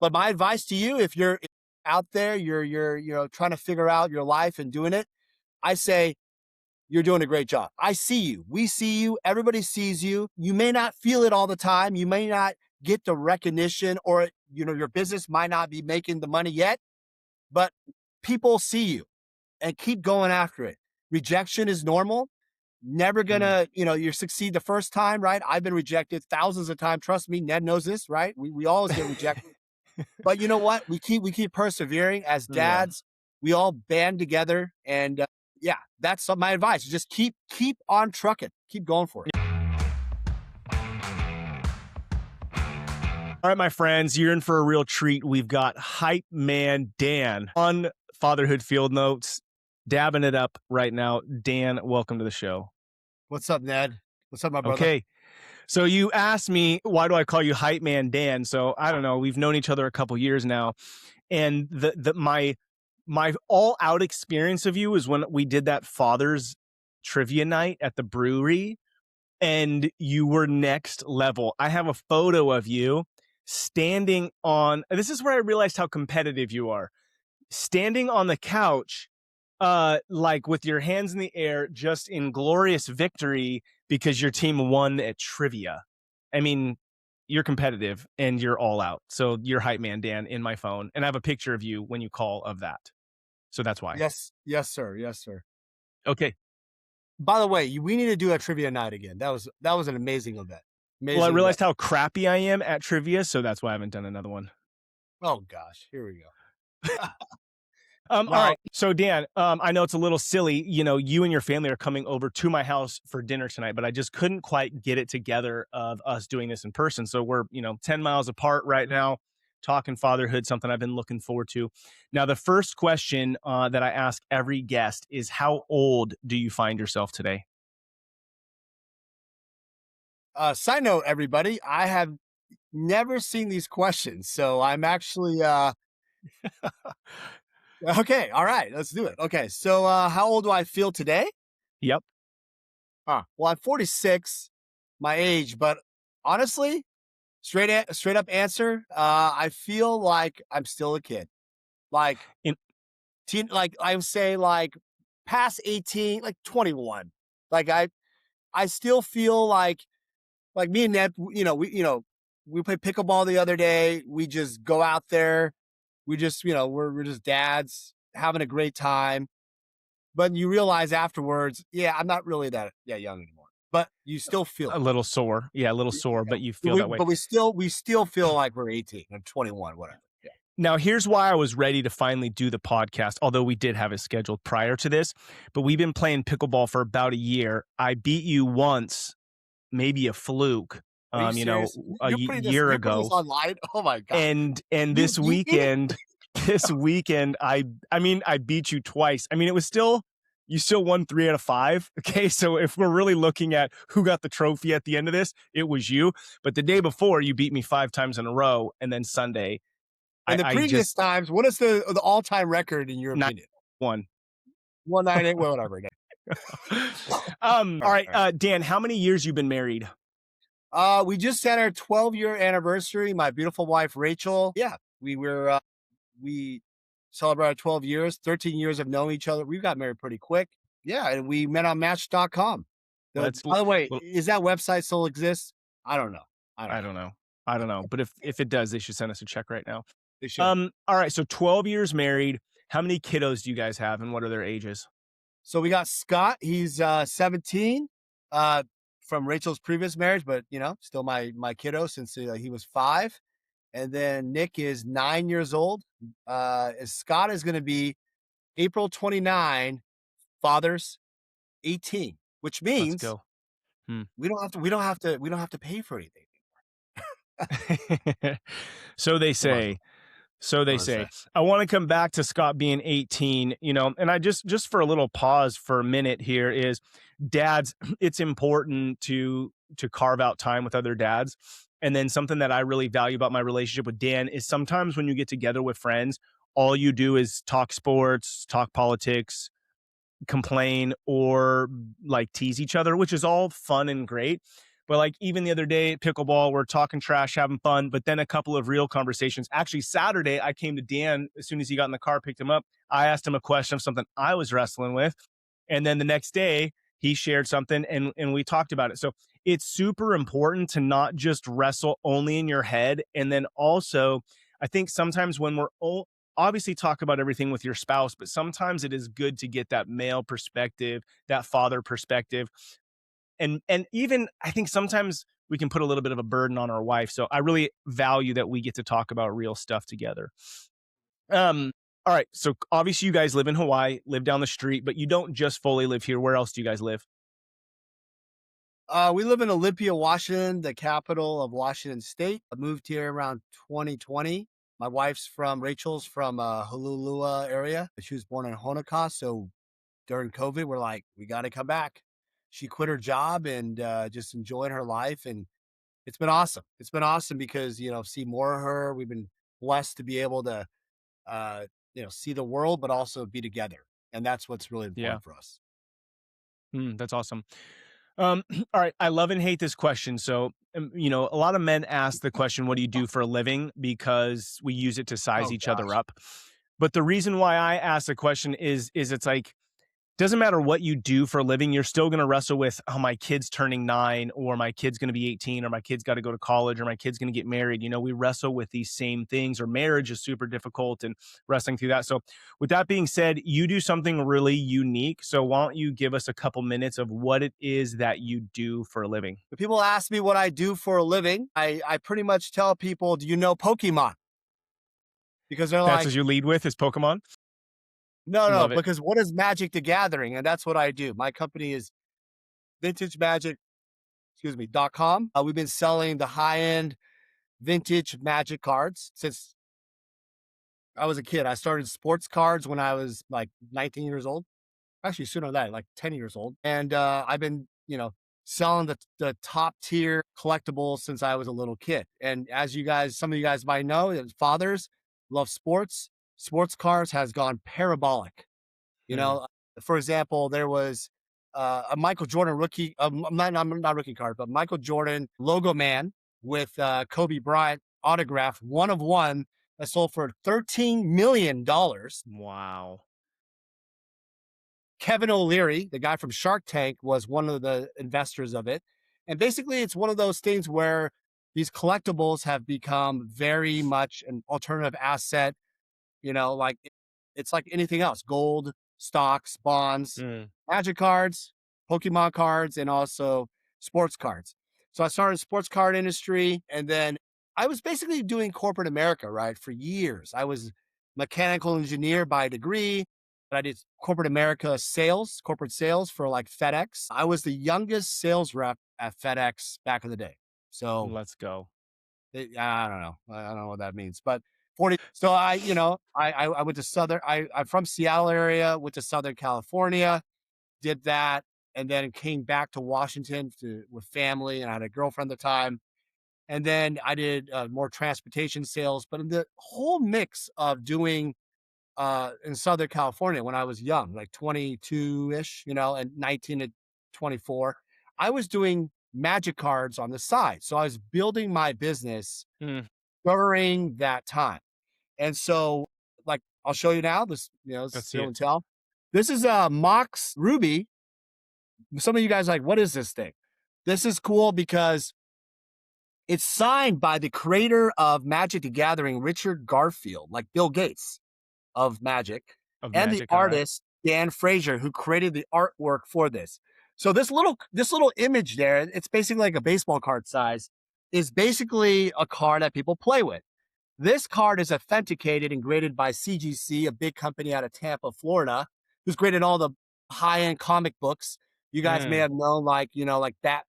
But my advice to you, if you're out there, you're trying to figure out your life and doing it, I say you're doing a great job. I see you. We see you. Everybody sees you. You may not feel it all the time. You may not get the recognition, or your business might not be making the money yet, but people see you, and keep going after it. Rejection is normal. Never gonna, you succeed the first time, right? I've been rejected thousands of times. Trust me, Ned knows this, right? We always get rejected. But you know what? We keep persevering as Yeah. dads. We all band together, and yeah, that's my advice. Just keep on trucking. Keep going for it. All right, my friends, you're in for a real treat. We've got hype man Dan on Fatherhood Field Notes, dabbing it up right now. Dan, welcome to the show. What's up, Ned? What's up, my brother? Okay. So you asked me, why do I call you hype man Dan? So I don't know. We've known each other a couple years now. And my all out experience of you is when we did that father's trivia night at the brewery, and you were next level. I have a photo of you standing on, this is where I realized how competitive you are, standing on the couch, like with your hands in the air, just in glorious victory because your team won at trivia. I mean, you're competitive and you're all out. So you're hype man Dan in my phone, and I have a picture of you when you call of that. So that's why. Yes, sir. Yes, sir. Okay. By the way, we need to do a trivia night again. That was an amazing event. Amazing Well, I realized event. how crappy I am at trivia, so that's why I haven't done another one. Oh gosh, here we go. All right. So Dan, I know it's a little silly, you and your family are coming over to my house for dinner tonight, but I just couldn't quite get it together of us doing this in person. So we're, 10 miles apart right now, talking fatherhood, something I've been looking forward to. Now, the first question that I ask every guest is, how old do you find yourself today? Side note, everybody, I have never seen these questions, so I'm actually okay. All right, let's do it. Okay, so how old do I feel today? Yep. Well, I'm 46, my age, but honestly, straight up answer, I feel like I'm still a kid. Like like I would say, like past 18, like 21. Like I still feel like me and Ned, we played pickleball the other day. We just go out there. We just, we're just dads having a great time. But you realize afterwards, yeah, I'm not really that young anymore. But you still feel A little sore. Yeah, a little sore, but you feel that way. But we still feel like we're 18 or 21, whatever. Yeah. Now, here's why I was ready to finally do the podcast, although we did have it scheduled prior to this, but we've been playing pickleball for about a year. I beat you once, maybe a fluke, Are you serious? a You're putting year this ago. online? Oh my God. And this weekend, I beat you twice. I mean, you still won 3 out of 5. Okay. So if we're really looking at who got the trophy at the end of this, it was you. But the day before, you beat me 5 times in a row. And then Sunday, And the previous times, what is the all-time record in your opinion? 1. 198, whatever. All right, Dan, how many years you been married? We just had our 12-year anniversary. My beautiful wife, Rachel. Yeah, we celebrated 12 years, 13 years of knowing each other. We got married pretty quick. Yeah, and we met on Match.com. By the way, is that website still exists? I don't know. I don't know. But if it does, they should send us a check right now. They should. All right, so 12 years married. How many kiddos do you guys have, and what are their ages? So we got Scott. He's 17 from Rachel's previous marriage, but still my kiddo since he was 5. And then Nick is 9 years old. Scott is going to be April 29, father's 18, which means Let's go. we don't have to pay for anything anymore. So they say. I want to come back to Scott being 18, and I just for a little pause for a minute here is, dads, it's important to carve out time with other dads. And then something that I really value about my relationship with Dan is sometimes when you get together with friends, all you do is talk sports, talk politics, complain, or like tease each other, which is all fun and great. But like even the other day, pickleball, we're talking trash, having fun, but then a couple of real conversations. Actually, Saturday, I came to Dan as soon as he got in the car, picked him up. I asked him a question of something I was wrestling with. And then the next day, he shared something and we talked about it. So it's super important to not just wrestle only in your head. And then also, I think sometimes when obviously talk about everything with your spouse, but sometimes it is good to get that male perspective, that father perspective. And even I think sometimes we can put a little bit of a burden on our wife. So I really value that we get to talk about real stuff together. Um, all right. So obviously you guys live in Hawaii, live down the street, but you don't just fully live here. Where else do you guys live? We live in Olympia, Washington, the capital of Washington State. I moved here around 2020. My wife's from Rachel's from Honolulu area. She was born in Honoka, so during COVID, we're like, we got to come back. She quit her job and just enjoyed her life, and it's been awesome. It's been awesome because see more of her. We've been blessed to be able to see the world, but also be together, and that's what's really Yeah. important for us. That's awesome. All right. I love and hate this question. So, a lot of men ask the question, what do you do for a living? Because we use it to size Oh each other gosh. up. But the reason why I ask the question is it's like, doesn't matter what you do for a living, you're still going to wrestle with, oh, my kid's turning 9, or my kid's going to be 18, or my kid's got to go to college, or my kid's going to get married. We wrestle with these same things, or marriage is super difficult and wrestling through that. So, with that being said, you do something really unique. So, why don't you give us a couple minutes of what it is that you do for a living? When people ask me what I do for a living, I pretty much tell people, do you know Pokemon? Because they're That's like, as you lead with is Pokemon. no, no, Love it. because what is Magic the Gathering? And that's what I do. My company is vintage magic, .com. We've been selling the high end vintage magic cards since I was a kid. I started sports cards when I was like 19 years old. Actually, sooner than that, like 10 years old. And I've been, selling the top tier collectibles since I was a little kid. And as some of you guys might know, as fathers love sports. Sports cars has gone parabolic. You Mm, know, for example, there was a Michael Jordan rookie, not rookie card, but Michael Jordan logo man with Kobe Bryant autograph, one of one, that sold for $13 million. wow. Kevin O'Leary, the guy from Shark Tank, was one of the investors of it. And basically, it's one of those things where these collectibles have become very much an alternative asset. Like it's like anything else: gold, stocks, bonds, Mm, magic cards, Pokemon cards, and also sports cards. So I started sports card industry, and then I was basically doing corporate America, right, for years. I was mechanical engineer by degree, but I did corporate America sales, corporate sales for like FedEx. I was the youngest sales rep at FedEx back in the day. So let's go. I don't know. I don't know what that means, but 40. So I went to I'm from Seattle area, went to Southern California, did that, and then came back to Washington with family, and I had a girlfriend at the time. And then I did more transportation sales, but in the whole mix of doing in Southern California when I was young, like 22 ish, and 19 to 24, I was doing magic cards on the side. So I was building my business Mm, during that time. And so, like, I'll show you now. This let's see show it. and tell. This is a Mox Ruby. Some of you guys are like, what is this thing? This is cool because it's signed by the creator of Magic the Gathering, Richard Garfield, like Bill Gates of Magic, Of and the magic. All right. artist Dan Frazier, who created the artwork for this. So this little image there, it's basically like a baseball card size, is basically a card that people play with. This card is authenticated and graded by CGC, a big company out of Tampa, Florida, who's graded all the high-end comic books. You guys may Mm, have known, like that.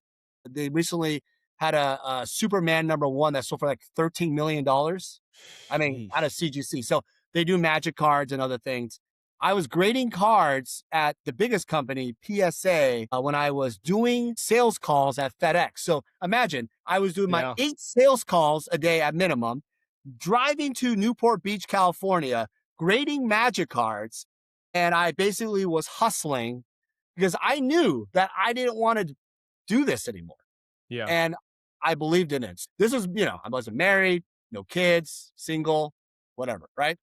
They recently had a Superman #1 that sold for like $13 million. I mean, out of sheesh. CGC. So they do magic cards and other things. I was grading cards at the biggest company, PSA, when I was doing sales calls at FedEx. So imagine I was doing my Yeah. 8 sales calls a day at minimum, driving to Newport Beach, California, grading magic cards. And I basically was hustling because I knew that I didn't want to do this anymore. Yeah. And I believed in it. This is, I wasn't married, no kids, single, whatever, right?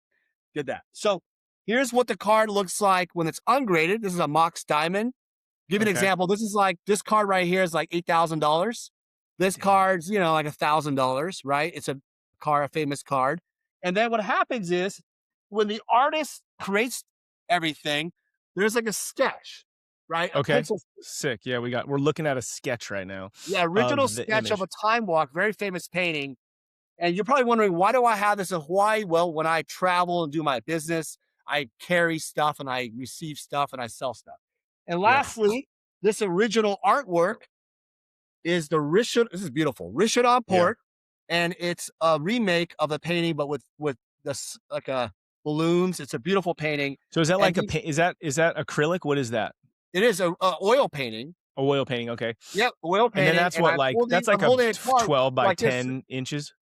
Did that. So here's what the card looks like when it's ungraded. This is a Mox Diamond. Give you an Okay. example. This is like, this card right here is like $8,000. This Dang. card's, like $1,000, right? It's a famous card. And then what happens is when the artist creates everything, there's like a sketch, right? A Okay. pencil. Sick. Yeah, we're looking at a sketch right now Yeah, original of the sketch of image. a time walk, very famous painting. And you're probably wondering, why do I have this in Hawaii? Well, when I travel and do my business, I carry stuff and I receive stuff and I sell stuff. And Yeah. lastly, this original artwork is the Richard. This is beautiful, Richard on Yeah. port, and it's a remake of the painting, but with this like a balloons. It's a beautiful painting, So is that and like is that acrylic? What is that? it is a oil painting. A oil painting, okay. Yep, oil And then painting, that's and what, like that's I'm like a holding a card 12 by like this. 10 inches?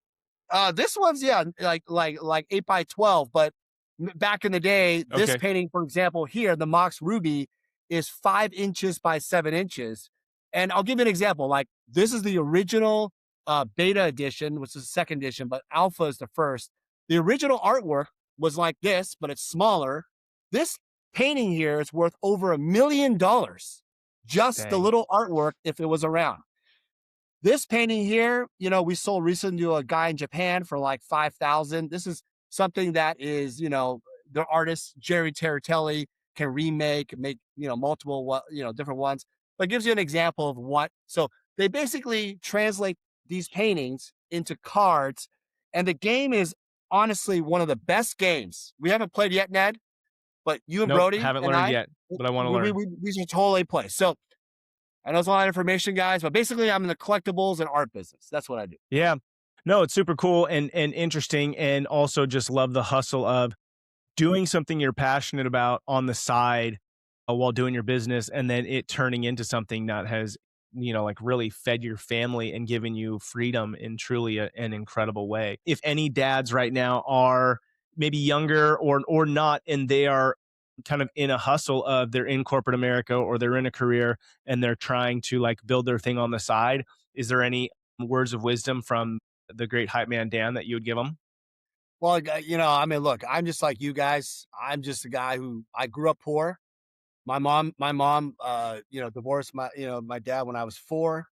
This one's, yeah, like 8 by 12. But back in the day, this Okay. painting, for example, here, the Mox Ruby, is 5 inches by 7 inches. And I'll give you an example. Like this is the original beta edition, which is the second edition, but alpha is the first. The original artwork was like this, but it's smaller. This painting here is worth over $1 million. Just the Dang. little artwork, if it was around. This painting here, we sold recently to a guy in Japan for like 5,000. This is something that is, the artist Jerry Terratelli can remake, make, multiple, different ones. But it gives you an example of what. So they basically translate these paintings into cards, and the game is honestly one of the best games. We haven't played yet, Ned, but you and Nope, Brody haven't and learned I, yet, but I wanna learn. we should totally play. So I know it's a lot of information, guys, but basically I'm in the collectibles and art business. That's what I do. Yeah. No, it's super cool and interesting, and also just love the hustle of doing something you're passionate about on the side, while doing your business, and then it turning into something that has, like really fed your family and given you freedom in truly an incredible way. If any dads right now are maybe younger or not, and they are kind of in a hustle of they're in corporate America or they're in a career and they're trying to like build their thing on the side, is there any words of wisdom from the great hype man Dan that you would give them? Well, I mean, look, I'm just like you guys. I'm just a guy who I grew up poor. My mom, divorced my dad when I was 4.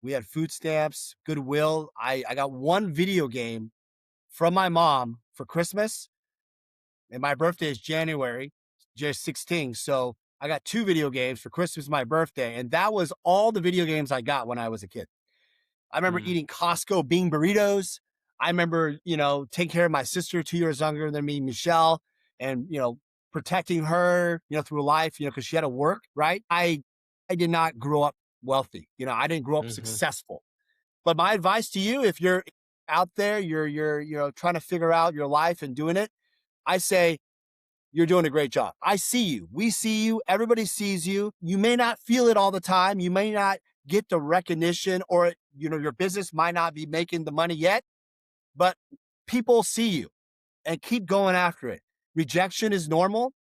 We had food stamps, Goodwill. I got one video game from my mom for Christmas, and my birthday is January, just 16. So I got 2 video games for Christmas, my birthday, and that was all the video games I got when I was a kid. I remember Mm, eating Costco bean burritos. I remember, taking care of my sister 2 years younger than me, Michelle, and, protecting her, through life, because she had to work, right? I did not grow up wealthy. I didn't grow up mhm. successful. But my advice to you, if you're out there, you're trying to figure out your life and doing it, I say you're doing a great job. I see you. We see you. Everybody sees you. You may not feel it all the time. You may not get the recognition, or, your business might not be making the money yet, but people see you, and keep going after it. Rejection is normal.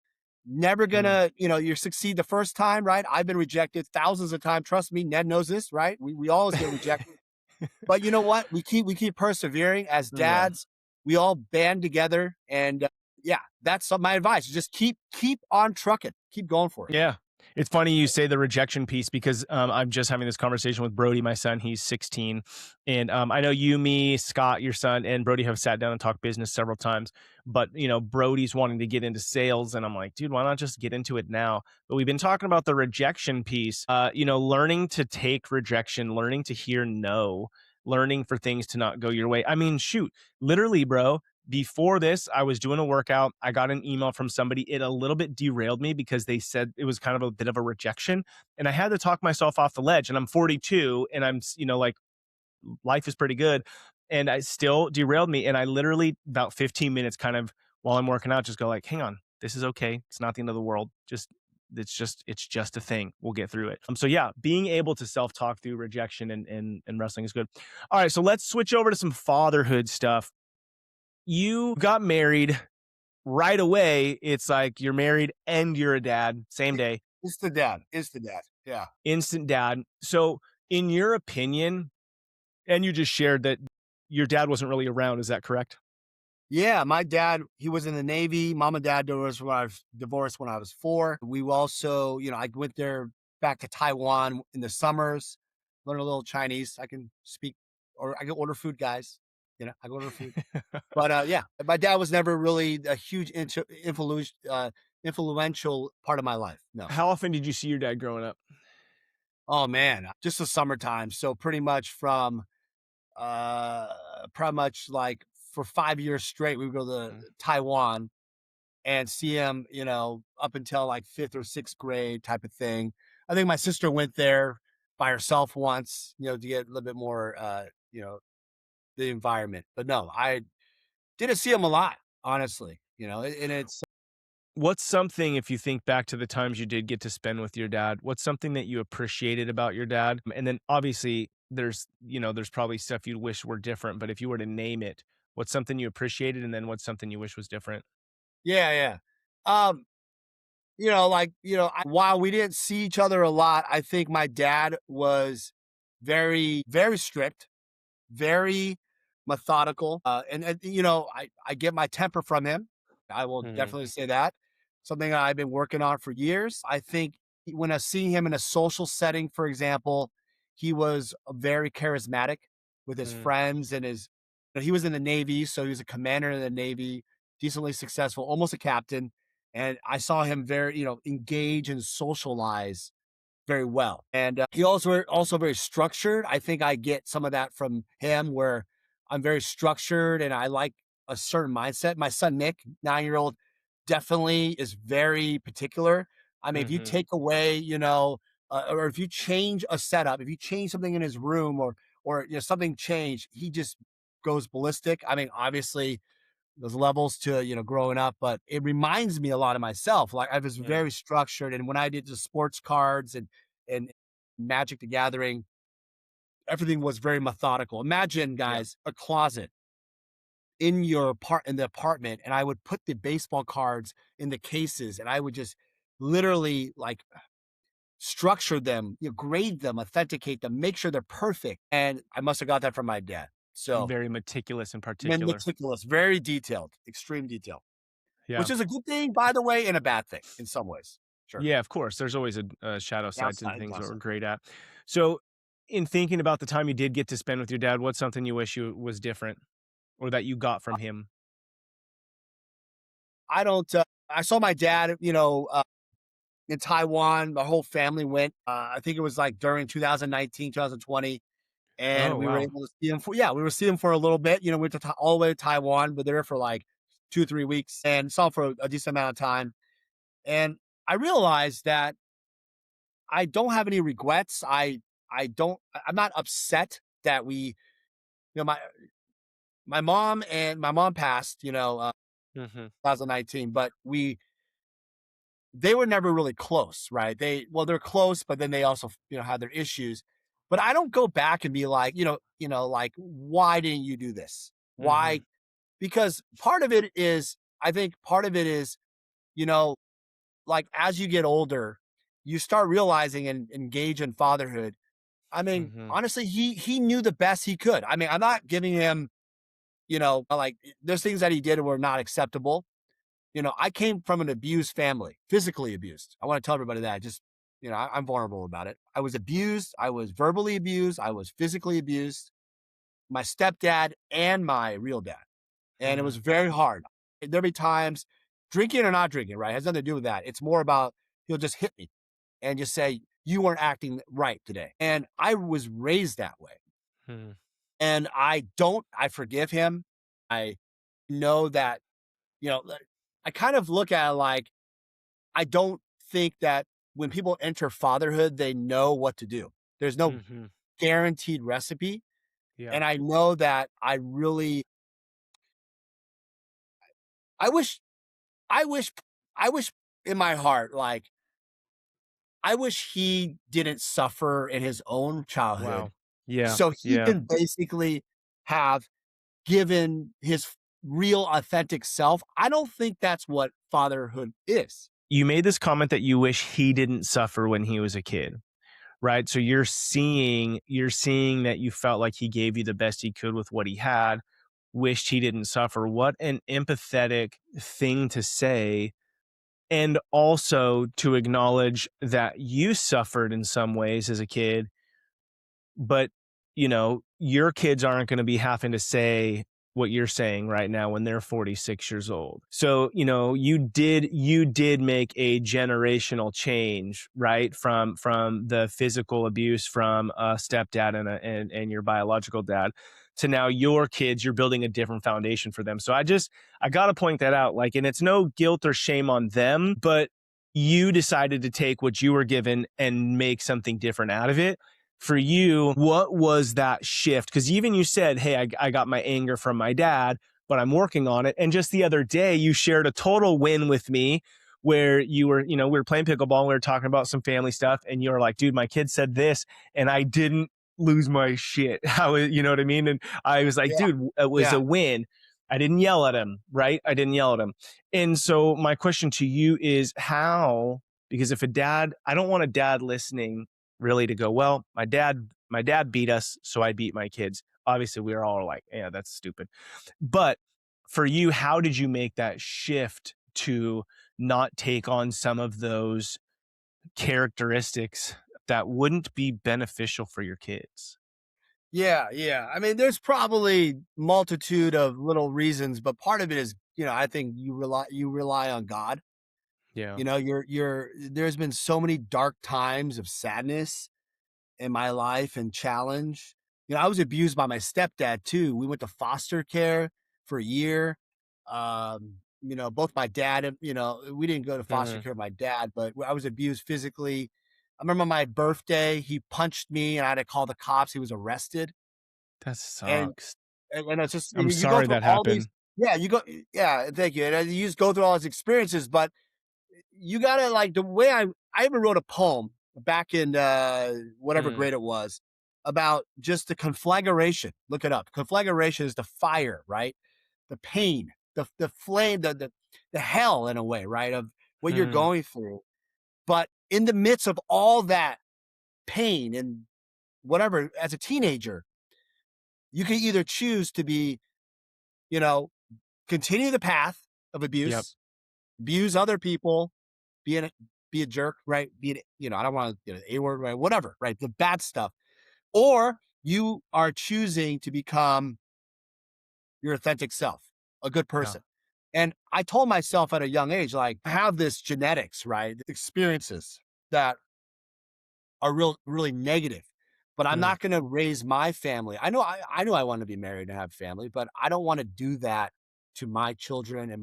Never Mm. gonna, you succeed the first time, right? I've been rejected thousands of times. Trust me, Ned knows this, right? We always get rejected. But you know what? We keep persevering as Yeah. dads. We all band together, and yeah, that's my advice. Just keep on trucking. Keep going for it. Yeah. It's funny you say the rejection piece because I'm just having this conversation with Brody, my son. He's 16. And I know you, me, Scott, your son, and Brody have sat down and talked business several times. But, Brody's wanting to get into sales. And I'm like, dude, why not just get into it now? But we've been talking about the rejection piece, learning to take rejection, learning to hear no, learning for things to not go your way. I mean, shoot, literally, bro, before this, I was doing a workout. I got an email from somebody. It a little bit derailed me because they said it was kind of a bit of a rejection. And I had to talk myself off the ledge. And I'm 42 and I'm, like life is pretty good. And I still derailed me. And I literally about 15 minutes kind of while I'm working out, just go like, hang on, this is okay. It's not the end of the world. It's just a thing. We'll get through it. So yeah, being able to self-talk through rejection and wrestling is good. All right. So let's switch over to some fatherhood stuff. You got married right away. It's like you're married and you're a dad, same It- day, It's the dad. It's the dad. Yeah. instant dad. So In your opinion, and you just shared that your dad wasn't really around, is that correct? Yeah, my dad, he was in the Navy. Mom and dad divorced when I was 4. We also, I went there back to Taiwan in the summers, learn a little Chinese. I can speak or I can order food, guys. I can order food. But yeah, my dad was never really a huge influential part of my life. No. How often did you see your dad growing up? Oh man, just the summertime. So pretty much from uh pretty much like for 5 years straight, we would go to Mm. Taiwan and see him, up until like fifth or sixth grade type of thing. I think my sister went there by herself once, to get a little bit more, the environment. But no, I didn't see him a lot, honestly, and it's, What's something, if you think back to the times you did get to spend with your dad, what's something that you appreciated about your dad? And then obviously there's probably stuff you wish were different, but if you were to name it, what's something you appreciated and then what's something you wish was different? yeah, yeah. Um, while we didn't see each other a lot, I think my dad was very, very strict, very methodical. I get my temper from him. I will Mhm, definitely say that. Something that I've been working on for years. I think when I see him in a social setting, for example, he was very charismatic with his mm, friends and he was in the Navy, so he was a commander in the Navy, decently successful, almost a captain. And I saw him very, engage and socialize very well. And he also very structured. I think I get some of that from him, where I'm very structured and I like a certain mindset. My son Nick, 9-year-old, definitely is very particular. I mean, if you mhm, take away, or if you change a setup, if you change something in his room, or something changed, he just goes ballistic. I mean, obviously those levels to growing up, but it reminds me a lot of myself. Like, I was yeah, very structured, and when I did the sports cards and Magic the Gathering, everything was very methodical. Imagine, yeah, guys, a closet in the apartment, and I would put the baseball cards in the cases, and I would just literally like structure them, grade them, authenticate them, make sure they're perfect. And I must have got that from my dad. So very meticulous and particular. meticulous, very detailed, extreme detail. Yeah. Which is a good thing, by the way, and a bad thing in some ways. Sure. Yeah, of course. There's always a shadow side to the Downside, things that we're downside. great at. So, in thinking about the time you did get to spend with your dad, what's something you wish you was different or that you got from him? I don't, I saw my dad, in Taiwan. My whole family went. I think it was like during 2019, 2020, and Oh, we were wow. able to see him we were seeing him for a little bit. We went to all the way to Taiwan, but there for like 2, 3 weeks and saw him for a decent amount of time. And I realized that I don't have any regrets. I'm not upset that my mom passed, Mhm, 2019, but they were never really close, right? They're close, but then they also, had their issues. But I don't go back and be like, like, why didn't you do this? mhm, Why? Because I think part of it is, you know, like, as you get older, you start realizing and engage in fatherhood. I mean, mhm, honestly, he knew the best he could. I mean, I'm not giving him, like, there's things that he did were not acceptable. I came from an abused family, physically abused. I want to tell everybody that. Just, I'm vulnerable about it. I was abused. I was verbally abused. I was physically abused. My stepdad and my real dad. And it was mhm, very hard. There'll be times, drinking or not drinking, right? It has nothing to do with that. It's more about he'll just hit me and just say, "You weren't acting right today." And I was raised that way. mhm, And I forgive him. I know that, like, I kind of look at it like, I don't think that when people enter fatherhood, they know what to do. There's no mhm. guaranteed recipe. Yeah. And I know that I wish, I wish, I wish in my heart, like, I wish he didn't suffer in his own childhood. Wow. Yeah, So he yeah. can basically have given his real authentic self. I don't think that's what fatherhood is. You made this comment that you wish he didn't suffer when he was a kid. right? So you're seeing that you felt like he gave you the best he could with what he had, wished he didn't suffer. What an empathetic thing to say, and also to acknowledge that you suffered in some ways as a kid, but, your kids aren't gonna be having to say what you're saying right now when they're 46 years old. So, you did make a generational change, right? From the physical abuse from a stepdad and your biological dad to now your kids, you're building a different foundation for them. So I gotta point that out, like, and it's no guilt or shame on them, but you decided to take what you were given and make something different out of it. For you, what was that shift? Because even you said, hey, I got my anger from my dad, but I'm working on it. And just the other day, you shared a total win with me where we were playing pickleball, we were talking about some family stuff, and you were like, dude, my kid said this, and I didn't lose my shit. You know what I mean? And I was like, Yeah. dude, it was a Yeah. win. I didn't yell at him, right? I didn't yell at him. And so my question to you is how, because if a dad, I don't want a dad listening really to go, well, my dad beat us, so I beat my kids. Obviously, we are all like, yeah, that's stupid. But for you, how did you make that shift to not take on some of those characteristics that wouldn't be beneficial for your kids? Yeah, yeah. I mean, there's probably multitude of little reasons, but part of it is, I think you rely on God. Yeah. There's been so many dark times of sadness in my life and challenge. I was abused by my stepdad too. We went to foster care for a year. Both my dad and, we didn't go to foster Mhm. care with my dad, but I was abused physically. I remember my birthday, he punched me and I had to call the cops. He was arrested. That And sucks. and it's just I'm you go sorry through that all these. happened. Yeah, yeah, thank you. And you just go through all these experiences, but you gotta like the way I even wrote a poem back in whatever Mm, grade it was about just the conflagration. Look it up. Conflagration is the fire, right? The pain, the flame, the hell in a way, right? Of what you're mm, going through. But in the midst of all that pain and whatever, as a teenager, you can either choose to be, you know, continue the path of yep, abuse other people, be an be a jerk, right? I don't want to get an A word, right? Whatever, right? The bad stuff. Or you are choosing to become your authentic self, a good yeah, person. And I told myself at a young age, like, I have this genetics, right? Experiences that are really negative. But I'm mm, not going to raise my family. I know I want to be married and have family, but I don't want to do that to my children and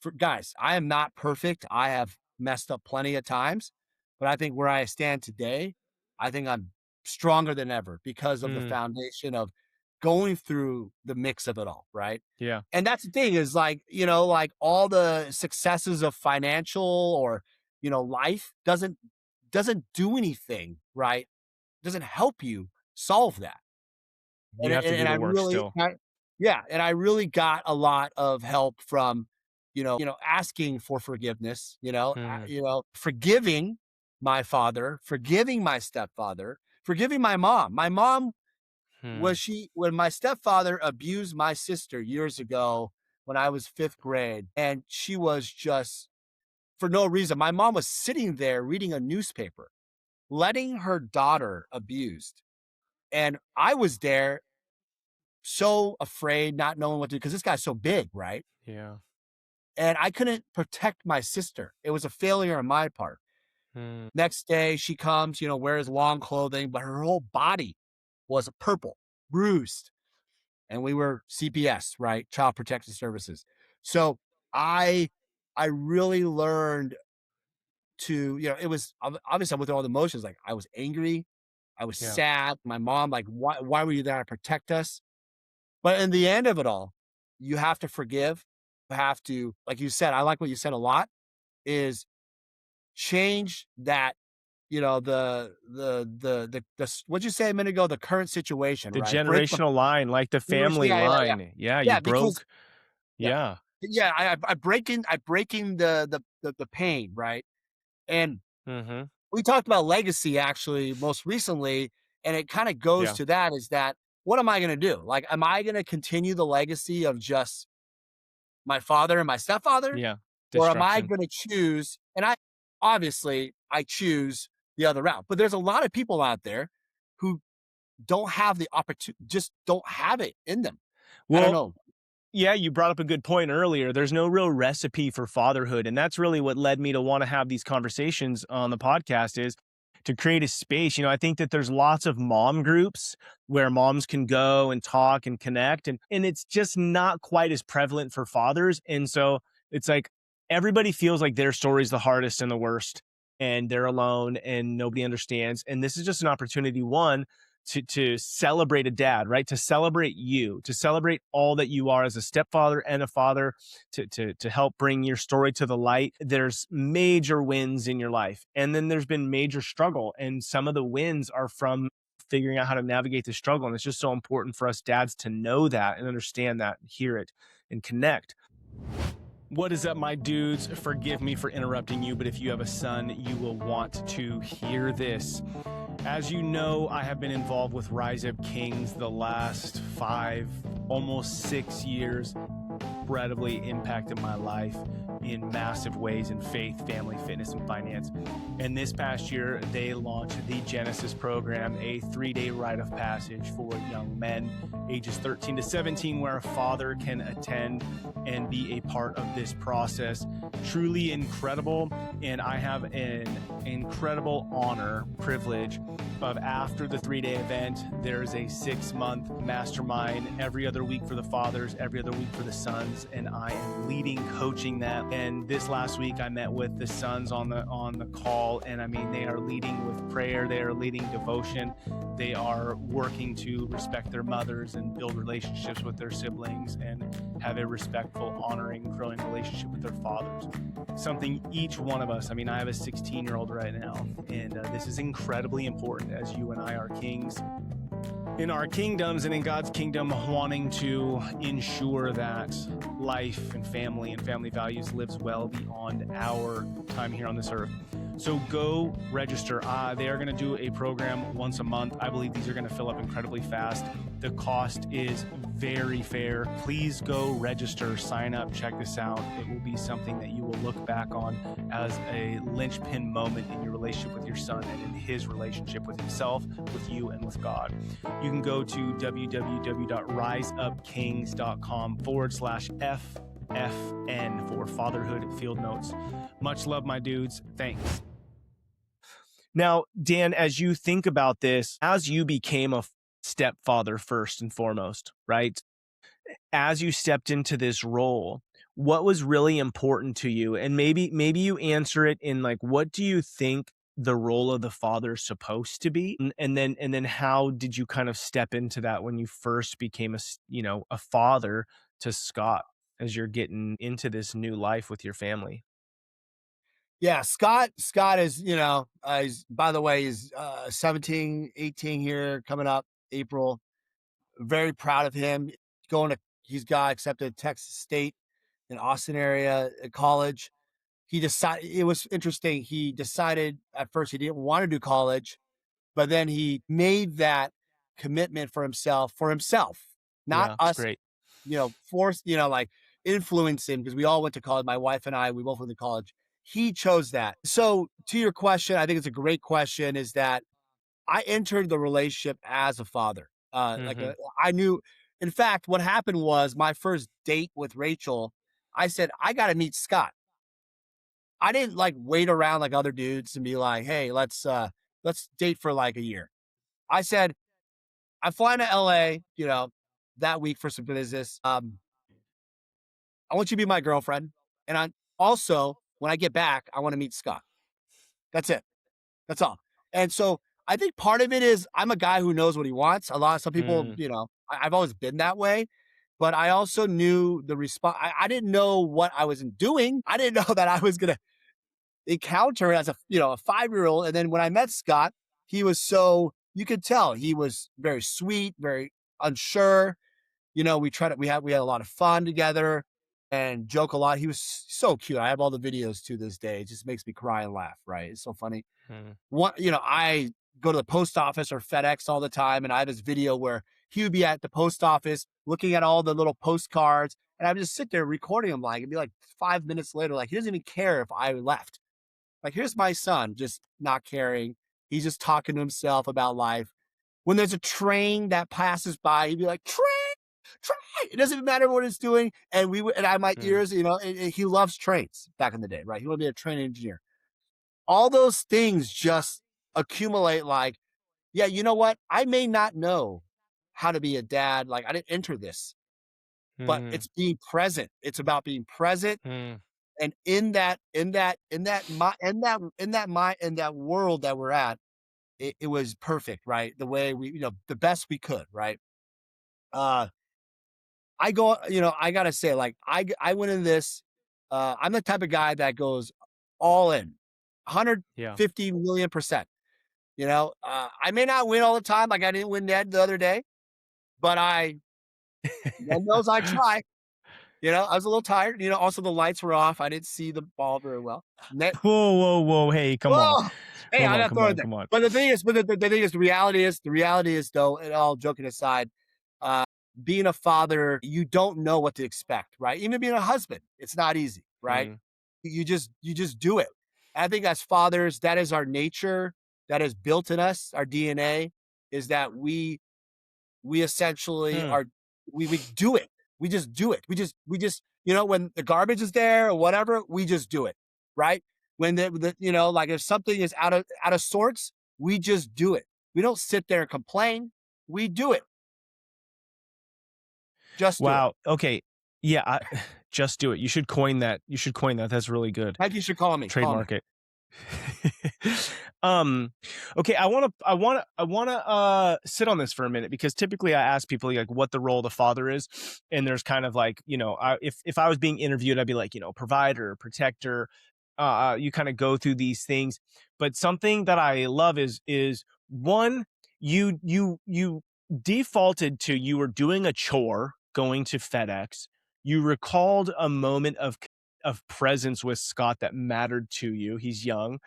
for guys, I am not perfect. I have messed up plenty of times, but I think where I stand today, I think I'm stronger than ever because of the mm, foundation of going through the mix of it all, right? yeah, And that's the thing is like, like all the successes of financial or, life doesn't do anything, right? Doesn't help you solve that. you have to do And the work still. yeah, and I really got a lot of help from, asking for forgiveness, Mm, forgiving my father, forgiving my stepfather, forgiving my mom. My mom mm, when my stepfather abused my sister years ago when I was 5th grade, and she was just for no reason. My mom was sitting there reading a newspaper, letting her daughter abused. And I was there so afraid, not knowing what to do because this guy's so big, right? yeah, And I couldn't protect my sister. It was a failure on my part. mm, Next day, she comes, wears long clothing, but her whole body was purple, bruised. And we were CPS, right? Child Protective Services. So I I really learned to, it was obviously I went through all the emotions. Like I was angry, I was yeah, sad. My mom, like, why were you there to protect us? But in the end of it all, you have to forgive. You have to, like you said, I like what you said a lot, is change that, what'd you say a minute ago? The current situation, the right? Break the generational line, like the family yeah, yeah, yeah. line. Yeah, you Yeah, because broke. yeah. Yeah, Yeah, I breaking the pain, right? And mhm, we talked about legacy actually most recently, and it kind of goes Yeah. to that is that what am I going to do? Like, am I going to continue the legacy of just my father and my stepfather? Yeah. Or am I Destruction. going to choose? And obviously I choose the other route, but there's a lot of people out there who don't have the opportunity, just don't have it in them. I don't Well, know. yeah, you brought up a good point earlier. There's no real recipe for fatherhood, and that's really what led me to want to have these conversations on the podcast is to create a space. I think that there's lots of mom groups where moms can go and talk and connect, and it's just not quite as prevalent for fathers. And so it's like everybody feels like their story is the hardest and the worst, and they're alone and nobody understands. And this is just an opportunity, one, to celebrate a dad, right? To celebrate you, to celebrate all that you are as a stepfather and a father, to help bring your story to the light. There's major wins in your life, and then there's been major struggle, and some of the wins are from figuring out how to navigate the struggle. And it's just so important for us dads to know that and understand that, hear it, and connect. What is up, my dudes? Forgive me for interrupting you, but if you have a son, you will want to hear this. As you know, I have been involved with Rise Up Kings the last 5, almost 6 years. Incredibly impacted my life in massive ways in faith, family, fitness, and finance. And this past year, they launched the Genesis program, a 3-day rite of passage for young men ages 13 to 17, where a father can attend and be a part of this process. Truly incredible. And I have an incredible honor, privilege of, after the 3-day event, there's a 6-month mastermind every other week for the fathers, every other week for the sons, and I am leading, coaching that. And this last week I met with the sons on the call, and I mean, they are leading with prayer, they are leading devotion, they are working to respect their mothers and build relationships with their siblings and have a respectful, honoring, growing relationship with their fathers. Something each one of us, I mean, I have a 16-year-old right now, and this is incredibly important as you and I are kings in our kingdoms and in God's kingdom, wanting to ensure that life and family values lives well beyond our time here on this earth. So go register. They are going to do a program once a month. I believe these are going to fill up incredibly fast. The cost is very fair. Please go register, sign up, check this out. It will be something that you will look back on as a linchpin moment in your relationship with your son and in his relationship with himself, with you, and with God. You can go to www.riseupkings.com/FFN for fatherhood field notes. Much love, my dudes. Thanks. Now, Dan, as you think about this, as you became a stepfather first and foremost, right? As you stepped into this role, what was really important to you? And maybe you answer it in like, what do you think the role of the father is supposed to be? And then how did you kind of step into that when you first became a father to Scott as you're getting into this new life with your family? Yeah, Scott is, he's, by the way, he's 17, 18 here coming up April. Very proud of him. He's got accepted Texas State in Austin area at college. It was interesting. He decided at first he didn't want to do college, but then he made that commitment for himself, not Yeah, it's us, great. force, like influence him because we all went to college. My wife and I, we both went to college. He chose that. So to your question, I think it's a great question is that I entered the relationship as a father. Mm-hmm. I knew, in fact, what happened was my first date with Rachel, I said, I got to meet Scott. I didn't like wait around like other dudes and be like, hey, let's date for like a year. I said, I'm flying to LA, that week for some business. I want you to be my girlfriend. And I also, when I get back, I want to meet Scott. That's it. That's all. And so I think part of it is I'm a guy who knows what he wants. Some people, Mm, I've always been that way, but I also knew the response. I didn't know what I was doing. I didn't know that I was going to encounter as a 5-year-old. And then when I met Scott, you could tell he was very sweet, very unsure. We had a lot of fun together. and joke a lot. He was so cute. I have all the videos to this day. It just makes me cry and laugh, right? It's so funny. Mm, What I go to the post office or FedEx all the time, and I have this video where he would be at the post office looking at all the little postcards, and I would just sit there recording him. Like it'd be like 5 minutes later, like he doesn't even care if I left. Like here's my son just not caring. He's just talking to himself about life. When there's a train that passes by, he'd be like, "Train, train!" It doesn't even matter what it's doing. And we would, and I have my mm, ears, and he loves trains back in the day, right? He wanted to be a train engineer. All those things just accumulate. Like, yeah, you know what? I may not know how to be a dad. Like, I didn't enter this, but mm, it's being present. It's about being present, mm, and in that world that we're at, it was perfect, right? The way we, the best we could, right? Uh, I gotta say, like, I went in this. I'm the type of guy that goes all in, yeah. 150 million%. I may not win all the time, like I didn't win Ned the other day, but Ned knows I try. I was a little tired. Also the lights were off. I didn't see the ball very well. Net Whoa, whoa, whoa. Hey, come on. Whoa! Hey, Come I on, gotta come throw it on, there. come on. But the thing is, the reality is though, and all joking aside, uh, being a father, you don't know what to expect, right? Even being a husband, it's not easy, right? Mm, You just do it. I think as fathers, that is our nature, that is built in us, our DNA, is that we essentially mm. we do it. We just do it. We just when the garbage is there or whatever, we just do it, right? When like if something is out of sorts, we just do it. We don't sit there and complain. We do it. Just do it. Wow. Okay. Yeah, just do it. You should coin that. You should coin that. That's really good. Like you should call me. Call me. Trademark it. um, okay, I wanna sit on this for a minute because typically I ask people like what the role of the father is, and there's kind of like, if I was being interviewed, I'd be like, provider, protector. You kind of go through these things, but something that I love is one, you defaulted to you were doing a chore, going to FedEx. You recalled a moment of presence with Scott that mattered to you. He's young.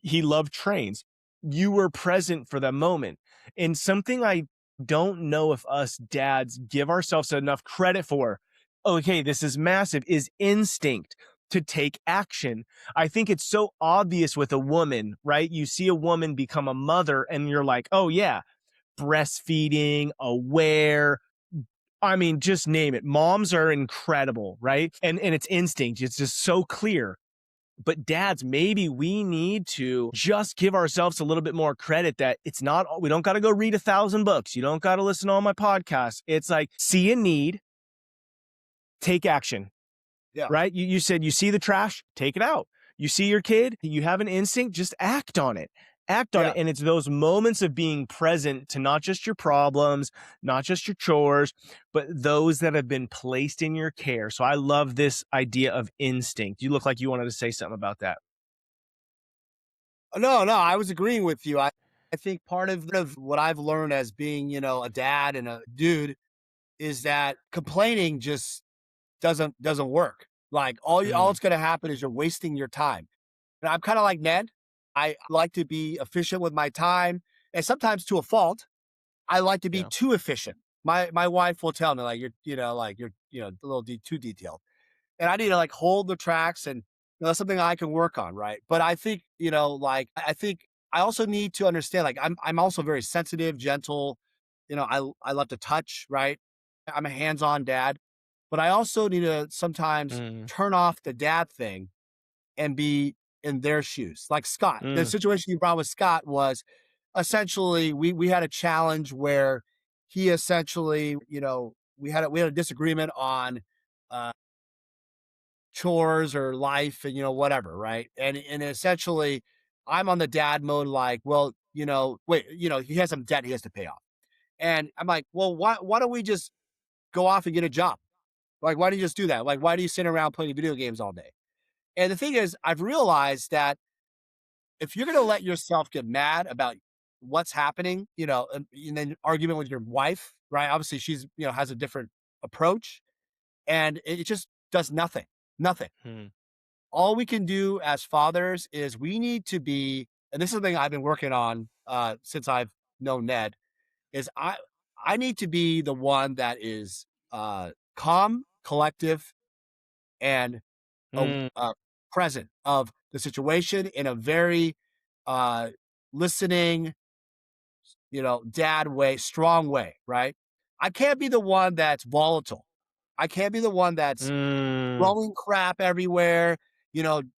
He loved trains. You were present for that moment. And something I don't know if us dads give ourselves enough credit for, okay, this is massive, is instinct to take action. I think it's so obvious with a woman, right? You see a woman become a mother and you're like, oh, yeah, breastfeeding, aware, I mean, just name it. Moms are incredible, right? And it's instinct. It's just so clear. But dads, maybe we need to just give ourselves a little bit more credit that it's not, we don't got to go read 1,000 books. You don't got to listen to all my podcasts. It's like, see a need, take action, Yeah. right? You said you see the trash, take it out. You see your kid, you have an instinct, just act on it. Act on it. Yeah. And it's those moments of being present to not just your problems, not just your chores, but those that have been placed in your care. So I love this idea of instinct. You look like you wanted to say something about that. No, no, I was agreeing with you. I think part of what I've learned as being, a dad and a dude is that complaining just doesn't work. Like all Mm, it's gonna happen is you're wasting your time. And I'm kind of like Ned. I like to be efficient with my time, and sometimes to a fault. I like to be yeah. too efficient. My wife will tell me like you're a little too detailed, and I need to like hold the tracks, and that's something I can work on, right? But I think like I think I also need to understand like I'm also very sensitive, gentle. I love to touch, right? I'm a hands-on dad, but I also need to sometimes Mm, turn off the dad thing and be in their shoes. Like Scott, the mm, situation you brought with Scott was essentially we had a challenge where he essentially, we had a disagreement on uh chores or life and whatever, right? And essentially I'm on the dad mode like, well, wait, he has some debt he has to pay off. And I'm like, well, why don't we just go off and get a job? Like, why do you just do that? Like, why do you sit around playing video games all day? And the thing is, I've realized that if you're going to let yourself get mad about what's happening, and then argument with your wife, right? Obviously, she's, has a different approach, and it just does nothing. Nothing. Hmm. All we can do as fathers is we need to be, and this is something I've been working on since I've known Ned, is I need to be the one that is calm, collective, and Hmm. present of the situation in a very uh, listening, dad way, strong way, right? I can't be the one that's volatile. I can't be the one that's Hmm. throwing crap everywhere,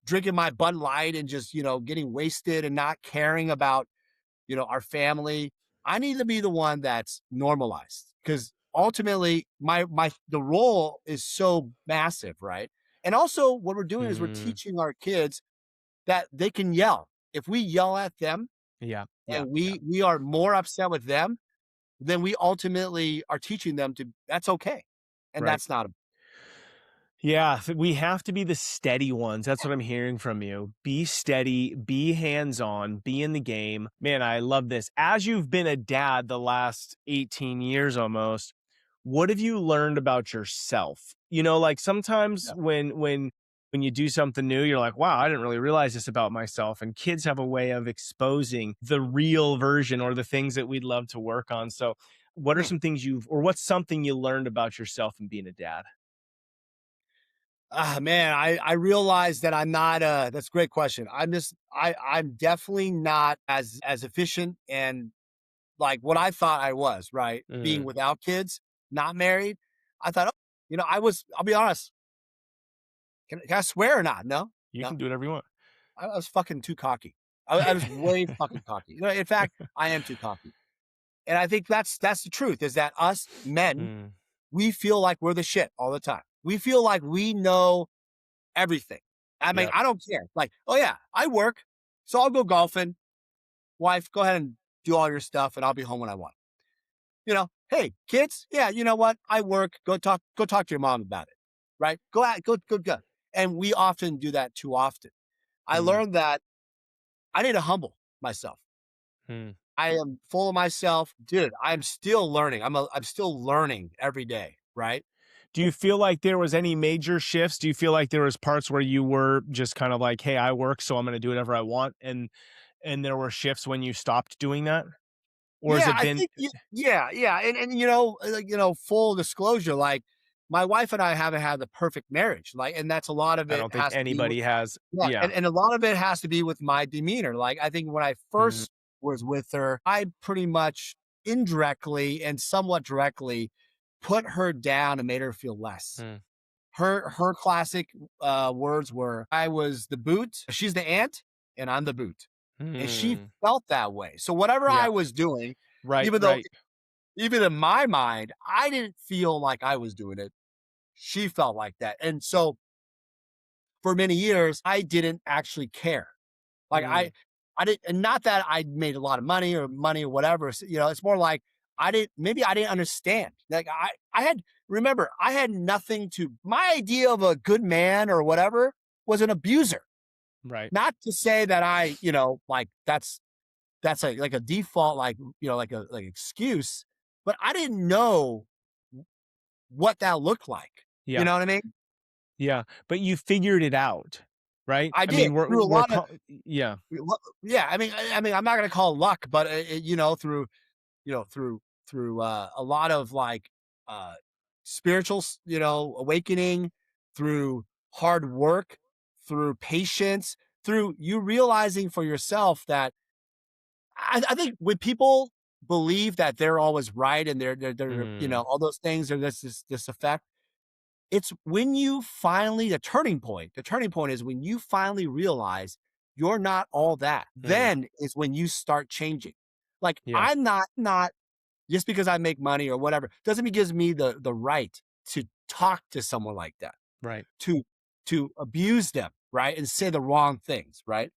drinking my Bud Light and just, getting wasted and not caring about, our family. I need to be the one that's normalized because ultimately the role is so massive, right? And also what we're doing is we're Hmm. teaching our kids that they can yell. If we yell at them Yeah. Yeah. and Yeah. we are more upset with them, then we ultimately are teaching them to that's okay. And Right. that's not a Yeah, we have to be the steady ones. That's what I'm hearing from you. Be steady, be hands-on, be in the game. Man, I love this. As you've been a dad the last 18 years almost, what have you learned about yourself? Like sometimes yeah. when you do something new, you're like, "Wow, I didn't really realize this about myself." And kids have a way of exposing the real version or the things that we'd love to work on. So, what are Hmm. some things what's something you learned about yourself in being a dad? Ah, man, I realize that I'm not that's a great question. I'm definitely not as efficient and like what I thought I was, right? Being Mm. without kids, not married. I thought, oh, I'll be honest. Can I swear or not? No, You no. can do whatever you want. I was fucking too cocky. I was way fucking cocky. In fact, I am too cocky. And I think that's the truth is that us men, Mm, we feel like we're the shit all the time. We feel like we know everything. I mean, yep, I don't care. Like, oh yeah, I work, so I'll go golfing. Wife, go ahead and do all your stuff, and I'll be home when I want. Hey, kids, yeah, you know what? I work. Go talk to your mom about it. Right? Go out, go. And we often do that too often. I mm, learned that I need to humble myself. mm. I am full of myself, dude. I'm still learning. I'm still learning every day. Right? Do you feel like there was any major shifts? Do you feel like there was parts where you were just kind of like, "Hey, I work, so I'm gonna do whatever I want," and there were shifts when you stopped doing that? Or has Yeah, it I been think yeah, and full disclosure, like my wife and I haven't had the perfect marriage, like, and that's a lot of I it don't think has to be with anybody has. yeah, Yeah. and a lot of it has to be with my demeanor. Like I think when I Mm, first was with her, I pretty much indirectly and somewhat directly put her down and made her feel less. mm, Her classic words were, "I was the boot, she's the ant, and I'm the boot." And she mm. felt that way. So whatever Yeah. I was doing, Right, even though right. even in my mind, I didn't feel like I was doing it. She felt like that. And so for many years, I didn't actually care. Like Mm, I didn't, and not that I made a lot of money or whatever. It's more like maybe I didn't understand. Like remember, I had nothing my idea of a good man or whatever was an abuser. right. Not to say that like that's like a default, like excuse, but I didn't know what that looked like. You Yeah, know what I mean? yeah, but you figured it out, right? I I did mean, we're through a we're lot of co yeah. yeah. I mean, I'm not gonna call it luck, but through a lot of like uh spiritual, awakening, through hard work, through patience, through you realizing for yourself that I think when people believe that they're always right and they're Mm, all those things or this effect. It's when you finally the turning point is when you finally realize you're not all that. mm, Then is when you start changing. Like, yeah, I'm not just because I make money or whatever, doesn't mean gives me the right to talk to someone like that, right. to abuse them, right? And say the wrong things, right?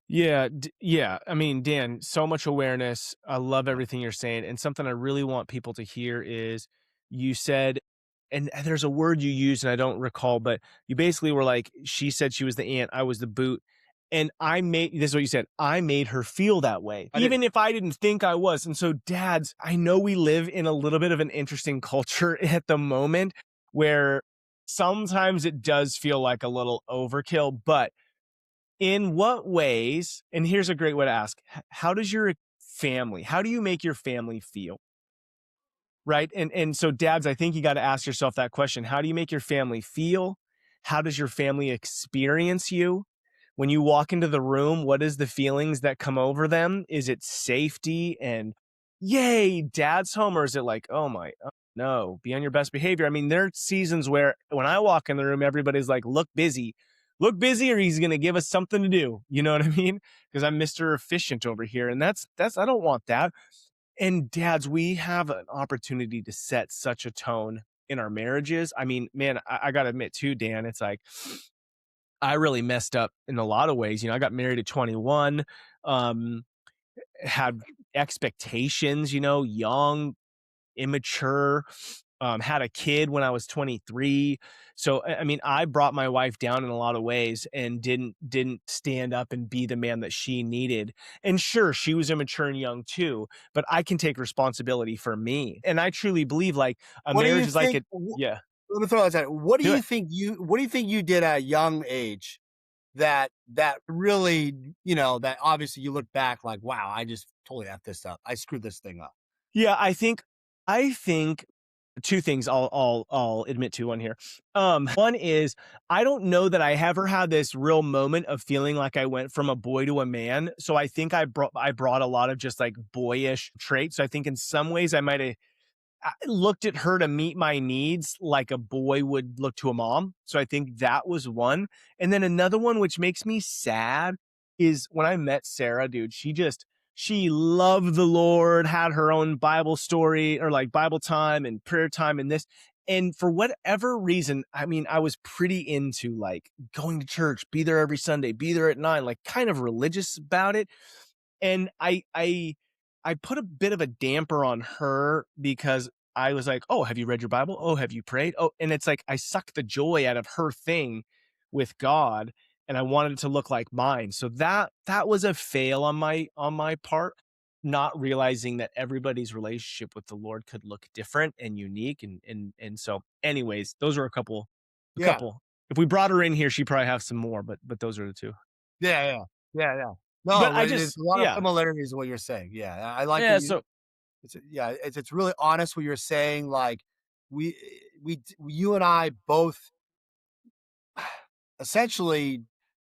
Yeah, yeah. I mean, Dan, so much awareness. I love everything you're saying. And something I really want people to hear is you said, and there's a word you used, and I don't recall, but you basically were like, she said she was the ant, I was the boot. And this is what you said, I made her feel that way, I did. even if I didn't think I was. And so, dads, I know we live in a little bit of an interesting culture at the moment where sometimes it does feel like a little overkill, but in what ways, and here's a great way to ask, how does your family, how do you make your family feel? Right? And so dads, I think you got to ask yourself that question. How do you make your family feel? How does your family experience you? When you walk into the room, what is the feelings that come over them? Is it safety and yay, dad's home? Or is it like, oh my, oh, no, be on your best behavior? I mean, there are seasons where when I walk in the room, everybody's like, look busy, or he's going to give us something to do. You know what I mean? Because I'm Mr. Efficient over here. And I don't want that. And dads, we have an opportunity to set such a tone in our marriages. I mean, man, I got to admit too, Dan, it's like I really messed up in a lot of ways. You know, I got married at 21, um, had expectations, you know, young, immature, had a kid when I was 23. So I mean, I brought my wife down in a lot of ways and didn't stand up and be the man that she needed. And sure, she was immature and young too, but I can take responsibility for me. And I truly believe like a What do you marriage is like think? it. Yeah, Let me throw this out. do it. What do you think you did at a young age that really, that obviously you look back like, wow, I just totally effed this up. I screwed this thing up. Yeah, I think two things I'll admit to on here. One is I don't know that I ever had this real moment of feeling like I went from a boy to a man. So I think I brought a lot of just like boyish traits. So I think in some ways I might have I looked at her to meet my needs like a boy would look to a mom. So I think that was one. And then another one, which makes me sad, is when I met Sarah, dude, she loved the Lord, had her own Bible story or like Bible time and prayer time and this. And for whatever reason, I mean, I was pretty into like going to church, be there every Sunday, be there at 9, like kind of religious about it. And I put a bit of a damper on her because I was like, "Oh, have you read your Bible? Oh, have you prayed?" Oh, and it's like I sucked the joy out of her thing with God, and I wanted it to look like mine. So that was a fail on my part, not realizing that everybody's relationship with the Lord could look different and unique. And so, anyways, those are a Yeah. couple. If we brought her in here, she probably have some more, but those are the two. Yeah. Yeah. Yeah. Yeah. But No, I there's just a lot of yeah similarities in what you're saying. Yeah. I like what yeah. you, So yeah, it's really honest what you're saying. Like we, you and I both essentially,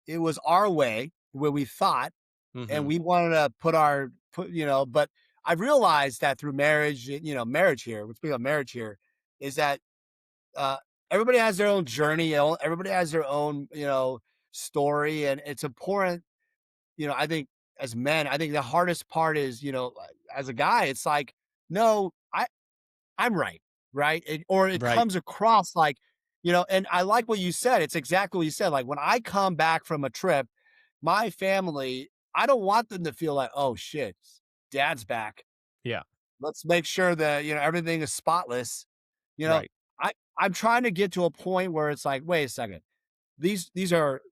it was our way where we thought, and mhm. we wanted to but I realized that through marriage, marriage here, we're speaking of marriage here, is that uh, everybody has their own journey. Everybody has their own, story, and it's important. I think as men, I think the hardest part is, like, as a guy, it's like, no, I'm right, right? Or it Right. comes across like, and I like what you said. It's exactly what you said. Like when I come back from a trip, my family, I don't want them to feel like, oh shit, dad's back. Yeah. Let's make sure that, everything is spotless. You know, Right. I'm trying to get to a point where it's like, wait a second. These are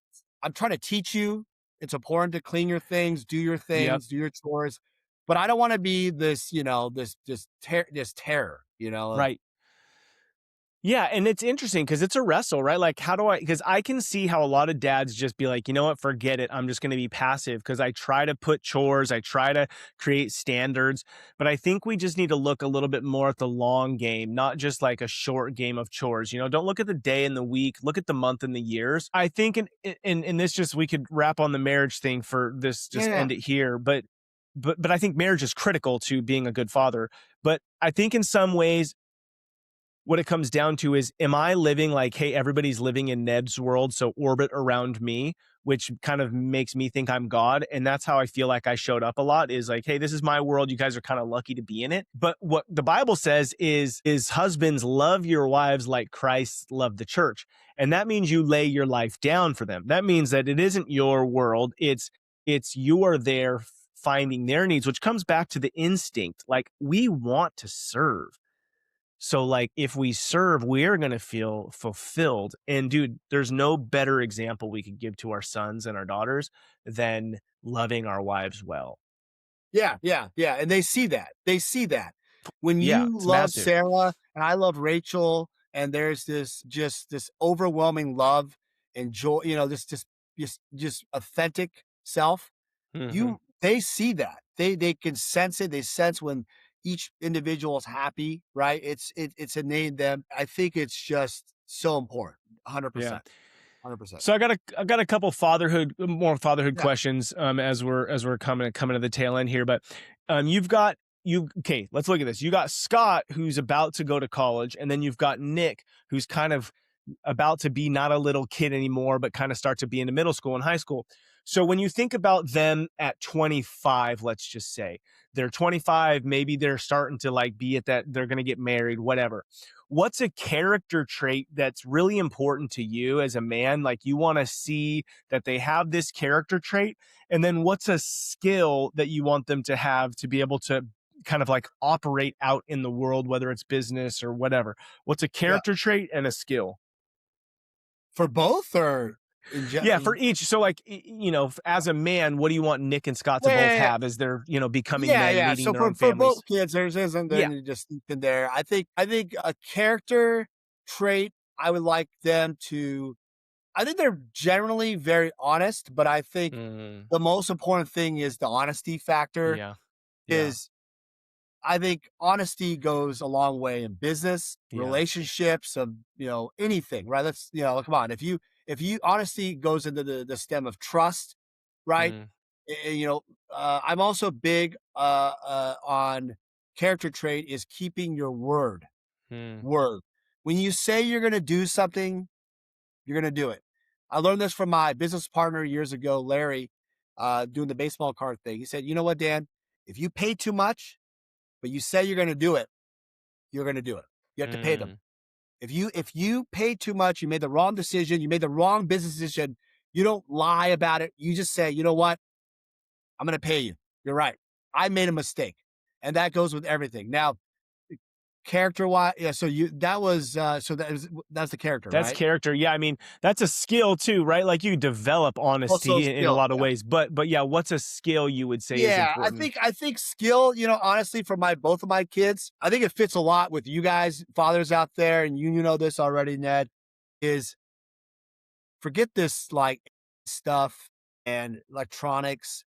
I'm trying to teach you. It's important to clean your things, do your Yep. things, do your chores. But I don't want to be this, this terror, Right. Yeah, and it's interesting because it's a wrestle, right? Like, how do I? Because I can see how a lot of dads just be like, you know what, forget it. I'm just going to be passive because I try to put chores, I try to create standards. But I think we just need to look a little bit more at the long game, not just like a short game of chores. You know, don't look at the day and the week, look at the month and the years. I think, in this, just we could wrap on the marriage thing for this, Yeah, just yeah. end it here. But I think marriage is critical to being a good father. But I think in some ways, what it comes down to is, am I living like, hey, everybody's living in Ned's world, so orbit around me, which kind of makes me think I'm God. And that's how I feel like I showed up a lot, is like, hey, this is my world. You guys are kind of lucky to be in it. But what the Bible says is husbands, love your wives like Christ loved the church. And that means you lay your life down for them. That means that it isn't your world. It's you are there finding their needs, which comes back to the instinct. Like we want to serve. So, like, if we serve, we're going to feel fulfilled. And, dude, there's no better example we could give to our sons and our daughters than loving our wives well. Yeah, yeah, yeah, and they see that. They see that. When Yeah, you it's love massive. Sarah and I love Rachel, and there's this overwhelming love and joy, just authentic self. Mhm. They see that. They can sense it. They sense when each individual is happy, right? It's innate in them. I think it's just so important. Yeah. 100%. 100%. So I got a couple more fatherhood Yeah. questions as we're coming to the tail end here, but you've got you okay, let's look at this. You got Scott who's about to go to college, and then you've got Nick who's kind of about to be not a little kid anymore, but kind of start to be into middle school and high school. So when you think about them at 25, let's just say they're 25, maybe they're starting to like be at that, they're going to get married, whatever. What's a character trait that's really important to you as a man? Like you want to see that they have this character trait. And then what's a skill that you want them to have to be able to kind of like operate out in the world, whether it's business or whatever? What's a Yeah. character trait and a skill? For both or in Yeah, for gen each. So, like, as a man, what do you want Nick and Scott to yeah, both yeah, yeah. have as they're, becoming Yeah, men, yeah. leading So their own for both families? kids, there isn't Yeah. any distinction there. I think a character trait I would like them to I think they're generally very honest, but I think Mm, the most important thing is the honesty factor yeah. Yeah. is I think honesty goes a long way in business, Yeah. relationships, of anything, right? Let's come on. If you honesty goes into the stem of trust, right? Mm, I'm also big on character trait is keeping your word. mm, Word. When you say you're going to do something, you're going to do it. I learned this from my business partner years ago, Larry, doing the baseball card thing. He said, "You know what, Dan? If you pay too much, but you say you're going to do it, you're going to do it. You have to pay them. mm, If you pay too much, you made the wrong decision, you made the wrong business decision, you don't lie about it. You just say, you know what? I'm going to pay you. You're right. I made a mistake." And that goes with everything. Now, character wise, yeah. So that's the character, that's right? character. Yeah. I mean, that's a skill too, right? Like you develop Also honesty in a skill. lot of Yeah. ways. But yeah, what's a skill you would say is Yeah, I important? think I think skill, honestly, for my both of my kids, I think it fits a lot with you guys, fathers out there, and you know this already, Ned, is forget this like stuff and electronics.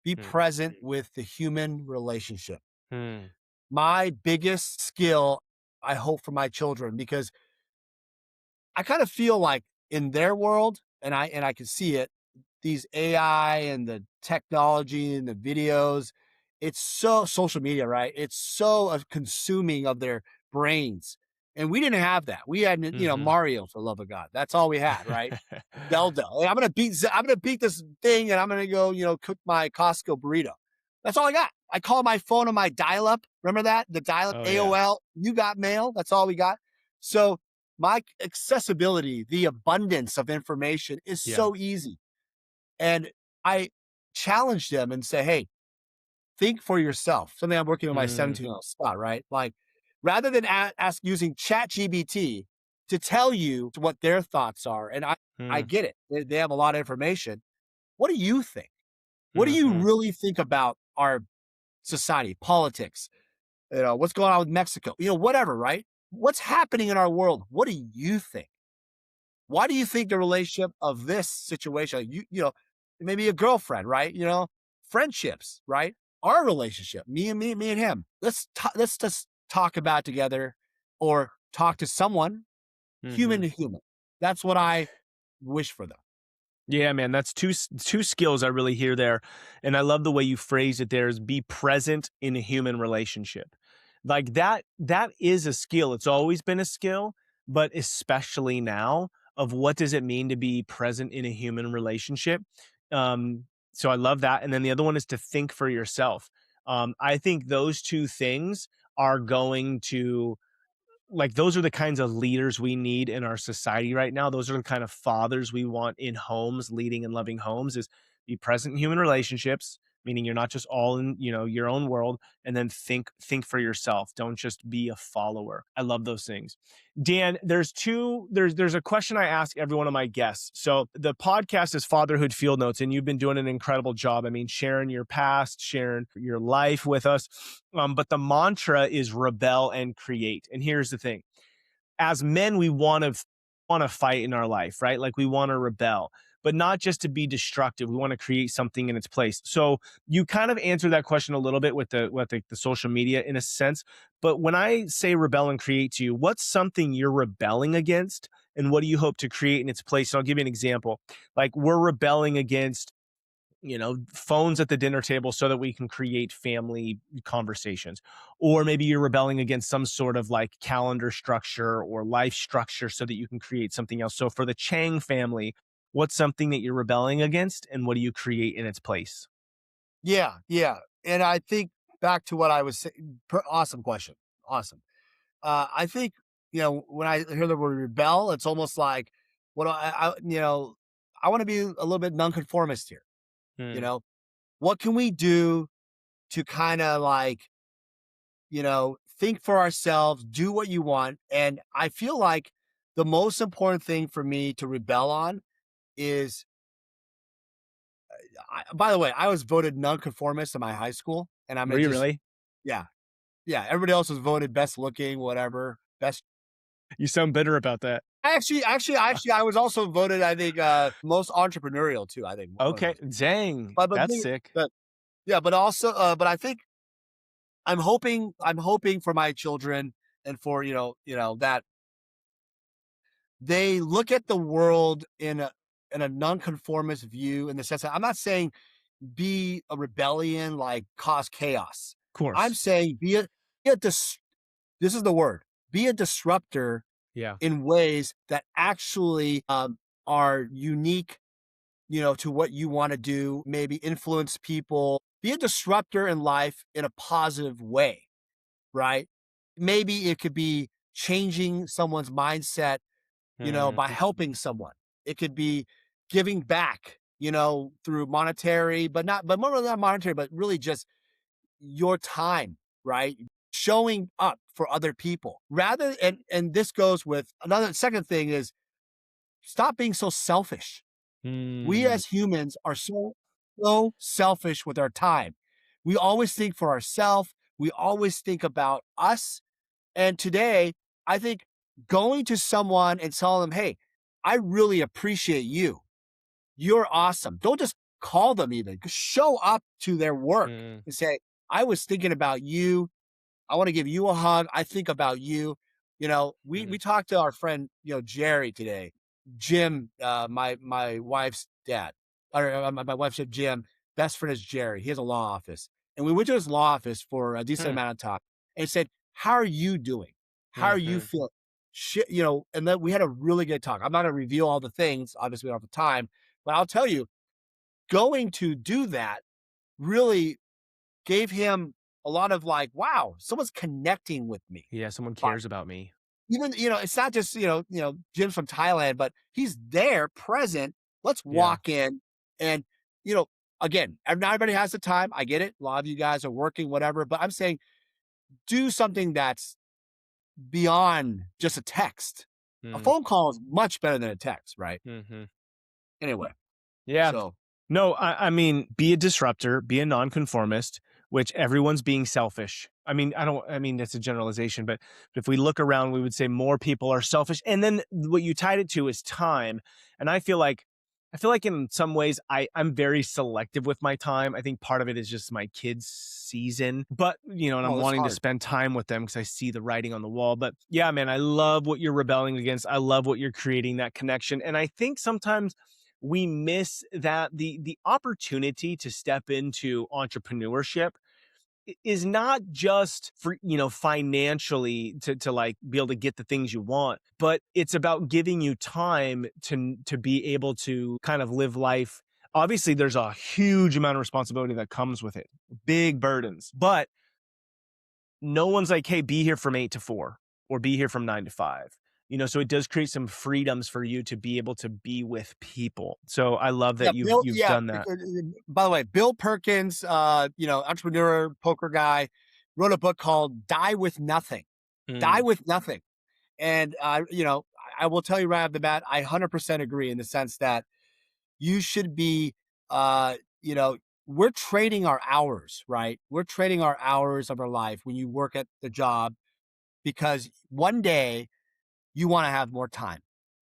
Be Mm, present with the human relationship. mm, My biggest skill, I hope for my children, because I kind of feel like in their world, and I can see it, these AI and the technology and the videos, it's so social media, right? It's so consuming of their brains. And we didn't have that. We had, mm-hmm. Mario for the love of God. That's all we had, right? Zelda. Hey, I'm gonna beat this thing and I'm gonna go, cook my Costco burrito. That's all I got. I call my phone on my dial-up. Remember that? The dial-up Oh yeah. AOL. You got mail. That's all we got. So my accessibility, the abundance of information is Yeah. so easy. And I challenge them and say, hey, think for yourself. Something I'm working on my Mm, 17-year-old spot, right? Like, rather than ask using Chat GBT to tell you what their thoughts are, and I mm, get it. They have a lot of information. What do you think? What do you mm-hmm. really think about our society, politics, what's going on with Mexico, whatever, right? What's happening in our world? What do you think? Why do you think the relationship of this situation, like maybe a girlfriend, right? Friendships, right? Our relationship, me and him. Let's just talk about it together, or talk to someone, human Mm-hmm. to human. That's what I wish for them. Yeah, man, that's two skills I really hear there, and I love the way you phrase it there is be present in a human relationship. Like that is a skill. It's always been a skill, but especially now of what does it mean to be present in a human relationship? So I love that, and then the other one is to think for yourself. I think those two things are going to like those are the kinds of leaders we need in our society right now. Those are the kind of fathers we want in homes, leading and loving homes is be present in human relationships, meaning you're not just all in, your own world, and then think for yourself. Don't just be a follower. I love those things. Dan, there's a question I ask every one of my guests. So the podcast is Fatherhood Field Notes, and you've been doing an incredible job. I mean, sharing your past, sharing your life with us. But the mantra is rebel and create. And here's the thing. as men, we want to fight in our life, right? Like we want to rebel, but not just to be destructive. We want to create something in its place. So you kind of answer that question a little bit with the social media in a sense. But when I say rebel and create to you, what's something you're rebelling against, and what do you hope to create in its place? And I'll give you an example. Like we're rebelling against, phones at the dinner table so that we can create family conversations. Or maybe you're rebelling against some sort of like calendar structure or life structure so that you can create something else. So for the Chang family, what's something that you're rebelling against, and what do you create in its place? Yeah, yeah, and I think back to what I was saying. Awesome question, awesome. I think when I hear the word rebel, it's almost like what I want to be a little bit nonconformist here. You Hmm. know, what can we do to kind of like think for ourselves, do what you want, and I feel like the most important thing for me to rebel on is. By the way, I was voted nonconformist in my high school, and I'm Were gonna you just really? yeah, yeah. Everybody else was voted best looking, whatever, best. You sound bitter about that. I was also voted, I think, most entrepreneurial too. I think one of Okay. those. Dang. But That's sick. but yeah, but also, but I think I'm hoping for my children and for that they look at the world in a nonconformist view in the sense that I'm not saying be a rebellion, like cause chaos. Of I'm course. saying be a this is the word, be a disruptor Yeah. in ways that actually are unique, to what you want to do, maybe influence people, be a disruptor in life in a positive way, right? Maybe it could be changing someone's mindset, by Mhm. helping someone. It could be giving back, through monetary, but more than not monetary, but really just your time, right? Showing up for other people rather, and this goes with another second thing is stop being so selfish. We Mm. as humans are so selfish with our time. We always think for ourselves. We always think about us. And today, I think going to someone and telling them, "Hey, I really appreciate you. You're awesome." Don't just call them even. Show up to their work Mm. and say, "I was thinking about you. I want to give you a hug. I think about you." We Mhm. talked to our friend, Jerry today. Jim, my wife's dad, or my wife's said Jim. Best friend is Jerry. He has a law office, and we went to his law office for a decent Hmm. amount of time, and he said, "How are you doing? How are you Mhm. feeling?" Shit, and then we had a really good talk. I'm not gonna reveal all the things, obviously, we don't have the time, but I'll tell you, going to do that really gave him a lot of like, wow, someone's connecting with me. Yeah, someone But cares about me. even, it's not just, Jim's from Thailand, but he's there present. Let's Yeah. walk in and, you know, again, not everybody has the time. I get it. A lot of you guys are working, whatever, but I'm saying do something that's beyond just a text. A Mm. phone call is much better than a text, right? Mhm. Anyway, Yeah. so No, I mean, be a disruptor, be a nonconformist, which everyone's being selfish. I mean, that's a generalization, but if we look around, we would say more people are selfish. And then what you tied it to is time. And I feel like in some ways I'm very selective with my time. I think part of it is just my kids' season, but and I'm oh, it's wanting to hard. spend time with them because I see the writing on the wall. But yeah, man, I love what you're rebelling against. I love what you're creating, that connection. And I think sometimes we miss that the opportunity to step into entrepreneurship is not just for financially to like be able to get the things you want, but it's about giving you time to be able to kind of live life. Obviously there's a huge amount of responsibility that comes with it, big burdens, but no one's like, hey, be here from 8 to 4 or be here from 9 to 5. So it does create some freedoms for you to be able to be with people. So I love Yeah, that you've Bill. you've Yeah. done that. By the way, Bill Perkins, entrepreneur, poker guy, wrote a book called "Die with Nothing." Die Mm. with nothing, and I will tell you right off the bat, I 100% agree in the sense that you should be, uh, you know, we're trading our hours, right? We're trading our hours of our life when you work at the job because one day you want to have more time,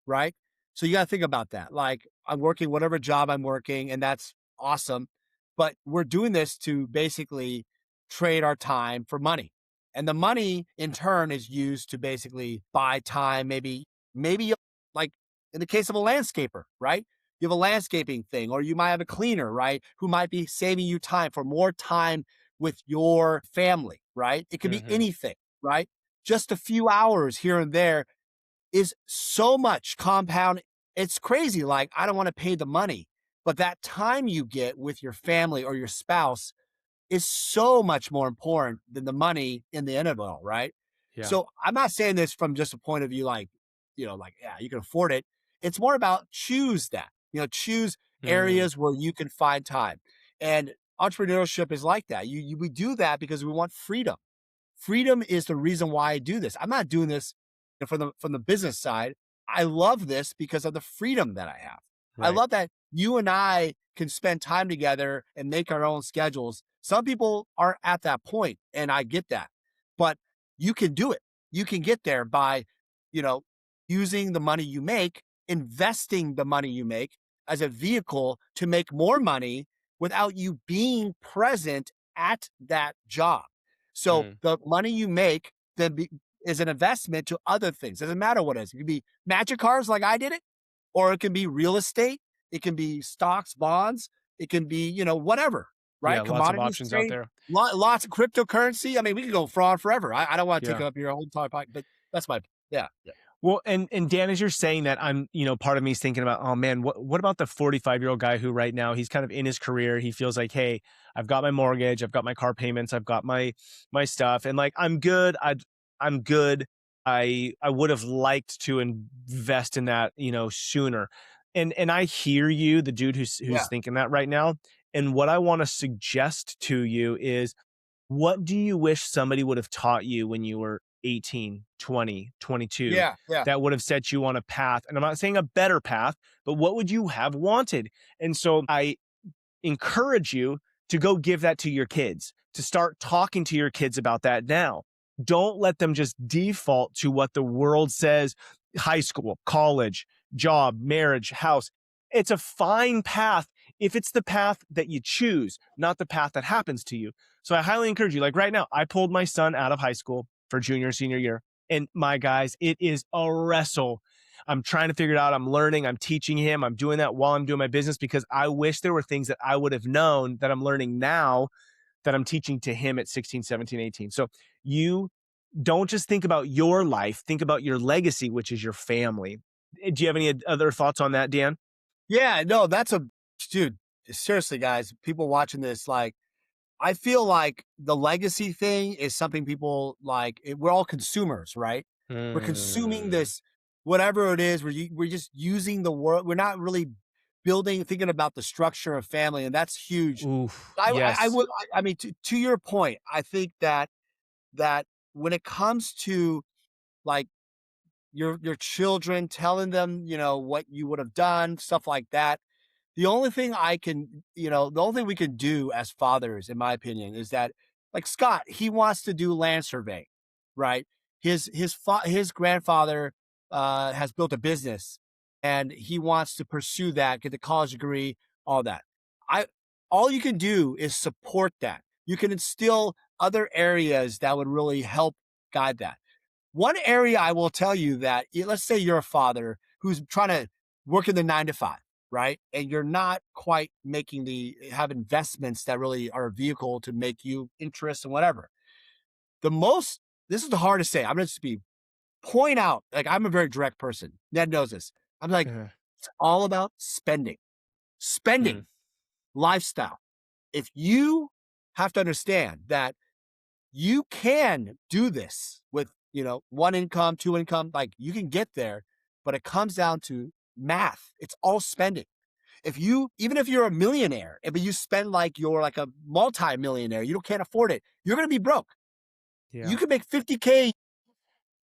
right? So you got to think about that. Like, I'm working whatever job I'm working, and that's awesome. But we're doing this to basically trade our time for money. And the money in turn is used to basically buy time, maybe like in the case of a landscaper, right? You have a landscaping thing, or you might have a cleaner, right? Who might be saving you time for more time with your family, right? It could be Mm-hmm. anything, right? Just a few hours here and there is so much compound. It's crazy. Like, I don't want to pay the money, but that time you get with your family or your spouse is so much more important than the money in the end of it all, right? Yeah. So I'm not saying this from just a point of view like, like, yeah, you can afford it. It's more about choose that, choose Mm, areas where you can find time. And entrepreneurship is like that. We do that because we want freedom. Freedom is the reason why I do this. I'm not doing this from the business side. I love this because of the freedom that I have. I right. love that you and I can spend time together and make our own schedules. Some people aren't at that point, and I get that. But you can do it. You can get there by, you know, using the money you make, investing the money you make as a vehicle to make more money without you being present at that job. So Mm, the money you make is an investment to other things. Doesn't matter what it is. It could be magic cars like I did it, or it can be real estate. It can be stocks, bonds. It can be, whatever, yeah. right? Lots of Commodities options out trade, there. lots of cryptocurrency. I mean, we could go fraud forever. I don't want to take Yeah. up your whole entire podcast, but that's my, yeah. Yeah. Well, and Dan, as you're saying that, I'm, part of me is thinking about, oh man, what about the 45-year-old guy who right now he's kind of in his career, he feels like, hey, I've got my mortgage, I've got my car payments, I've got my stuff, and like I'm good. I'm good. I would have liked to invest in that, sooner. And I hear you, the dude who's Yeah. thinking that right now. And what I want to suggest to you is, what do you wish somebody would have taught you when you were 18, 20, 22 Yeah. Yeah. that would have set you on a path? And I'm not saying a better path, but what would you have wanted? And so I encourage you to go give that to your kids, to start talking to your kids about that now. Don't let them just default to what the world says: high school, college, job, marriage, house. It's a fine path if it's the path that you choose, not the path that happens to you. So I highly encourage you. Like right now, I pulled my son out of high school for junior, senior year. And my guys, it is a wrestle. I'm trying to figure it out. I'm learning. I'm teaching him. I'm doing that while I'm doing my business because I wish there were things that I would have known that I'm learning now that I'm teaching to him at 16, 17, 18. So you don't just think about your life, think about your legacy, which is your family. Do you have any other thoughts on that, Dan? Yeah. No, dude, seriously, guys, people watching this, like, I feel like the legacy thing is something people like. We're all consumers, right? We're consuming Mm, this, whatever it is. We're just using the world. We're not really thinking about the structure of family, and that's huge. oof, I yes. would. I mean, to your point, I think that when it comes to like your children, telling them, what you would have done, stuff like that, the only thing we can do as fathers, in my opinion, is that, like Scott, he wants to do land surveying, right? His grandfather has built a business, and he wants to pursue that, get the college degree, all that. I all you can do is support that. You can instill other areas that would really help guide that. One area I will tell you that, let's say you're a father who's trying to work in the 9 to 5, right? And you're not quite have investments that really are a vehicle to make you interest and whatever. The most, this is the hardest to say. I'm going to just be point out, like, I'm a very direct person. Ned knows this. I'm like, Uh, it's all about spending, mm, lifestyle. If you have to understand that you can do this with, one income, two income, like, you can get there, but it comes down to math. It's all spending. Even if you're a millionaire, but you spend like you're like a multi-millionaire, you can't afford it, you're going to be broke. You yeah. can make 50K,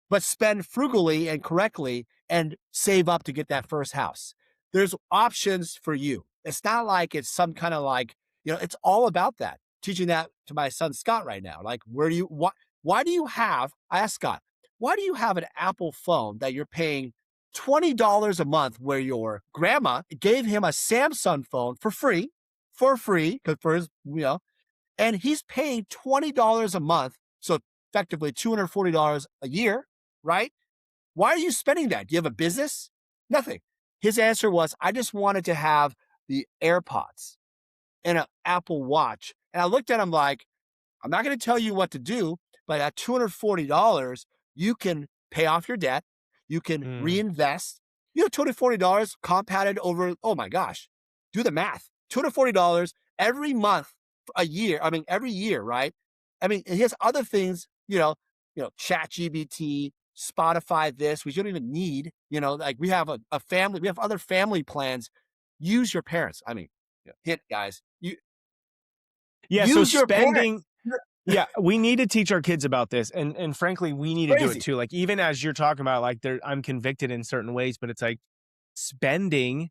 but spend frugally and correctly and save up to get that first house. There's options for you. It's not like it's some kind of like, it's all about that. Teaching that to my son Scott right now. Like, why do you have, I asked Scott, why do you have an Apple phone that you're paying $20 a month where your grandma gave him a Samsung phone for free, because for his, and he's paying $20 a month, so effectively $240 a year, right? Why are you spending that? Do you have a business? Nothing. His answer was, I just wanted to have the AirPods and an Apple Watch. And I looked at him like, I'm not going to tell you what to do, but at $240, you can pay off your debt. You can reinvest. $240 compounded over, oh my gosh, do the math. $240 every month, a year. I mean, every year, right? I mean, he has other things, Chat GBT, Spotify, this, which you don't even need, like we have a family, we have other family plans. Use your parents. I mean, hit guys, So use your spending, parents. we need to teach our kids about this. And frankly, we need to do it too. Like, even as you're talking about, like, I'm convicted in certain ways, but it's like spending,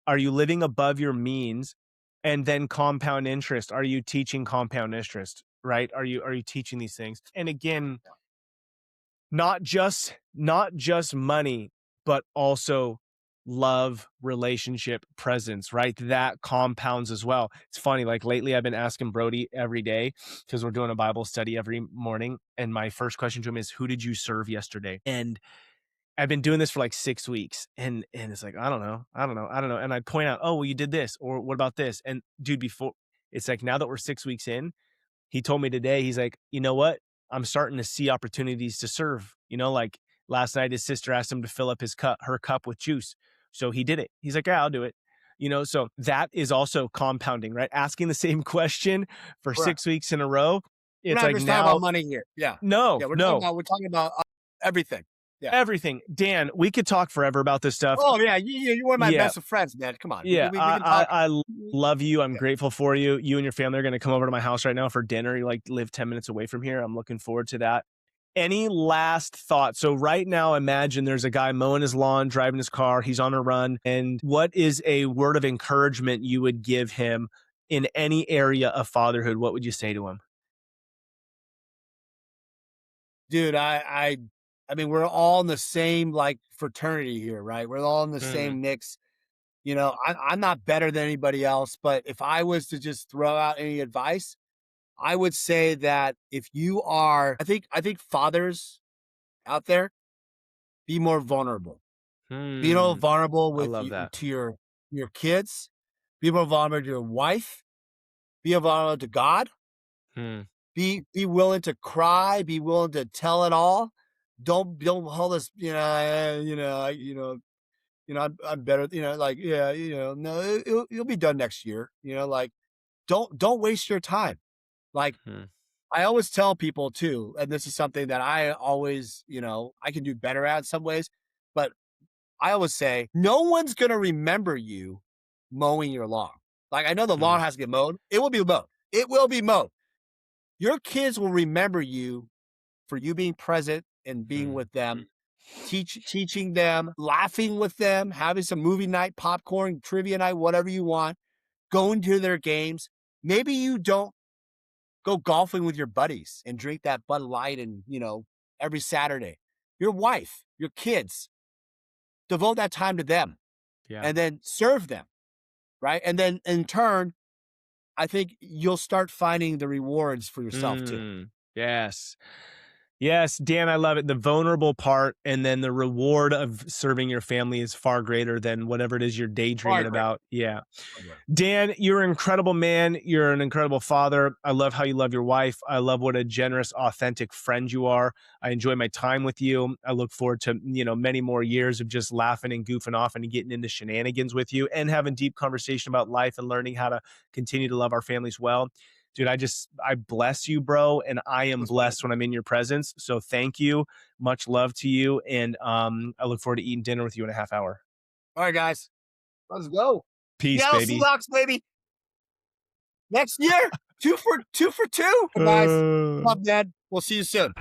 are you living above your means? And then compound interest, are you teaching compound interest, right? Are you teaching these things? And again, not just money, but also love, relationship, presence, right? That compounds as well. It's funny, like lately I've been asking Brody every day, because we're doing a Bible study every morning, and my first question to him is, who did you serve yesterday? And I've been doing this for like 6 weeks, and it's like, I don't know. And I point out, oh, well, you did this, or what about this? And dude, before, it's like, now that we're 6 weeks in, he told me today, he's like, you know what? I'm starting to see opportunities to serve. Like last night, his sister asked him to fill up her cup with juice. So he did it. He's like, yeah, I'll do it. So that is also compounding, right? Asking the same question for Correct. 6 weeks in a row. We're It's not like, just talking now, about money here. Yeah. no, Yeah. no, We're talking about everything. Yeah. everything. Dan, we could talk forever about this stuff. Oh yeah. You're one of my Yeah. best of friends, man. Come on. Yeah. We can talk. I love you. I'm Yeah. grateful for you. You and your family are going to come over to my house right now for dinner. You like live 10 minutes away from here. I'm looking forward to that. Any last thoughts? So right now, imagine there's a guy mowing his lawn, driving his car. He's on a run. And what is a word of encouragement you would give him in any area of fatherhood? What would you say to him? Dude, I mean, we're all in the same like fraternity here, right? We're all in the same mix. I'm not better than anybody else, but if I was to just throw out any advice, I would say that if you are, I think fathers out there, be more vulnerable. Be more vulnerable I with love that. to your kids. Be more vulnerable to your wife. Be more vulnerable to God. Be willing to cry. Be willing to tell it all. Don't hold us. I'm better. Like yeah. No, it'll be done next year. Like don't waste your time. Like I always tell people too, and this is something that I always, I can do better at in some ways, but I always say, no one's going to remember you mowing your lawn. Like I know the lawn has to get mowed. It will be mowed. It will be mowed. Your kids will remember you for you being present and being with them, teaching them, laughing with them, having some movie night, popcorn, trivia night, whatever you want, going to their games. Maybe you don't go golfing with your buddies and drink that Bud Light and, every Saturday. Your wife, your kids, devote that time to them and then serve them, right? And then in turn, I think you'll start finding the rewards for yourself too. Yes. Yes, Dan, I love it. The vulnerable part and then the reward of serving your family is far greater than whatever it is you're daydreaming about. Yeah. Dan, you're an incredible man. You're an incredible father. I love how you love your wife. I love what a generous, authentic friend you are. I enjoy my time with you. I look forward to, many more years of just laughing and goofing off and getting into shenanigans with you and having deep conversation about life and learning how to continue to love our families well. Dude, I bless you, bro. And I am blessed when I'm in your presence. So thank you. Much love to you. And I look forward to eating dinner with you in a half hour. All right, guys, let's go. Peace, Seattle baby. Seahawks, baby. Next year, two for two, guys. Love, Ned. We'll see you soon.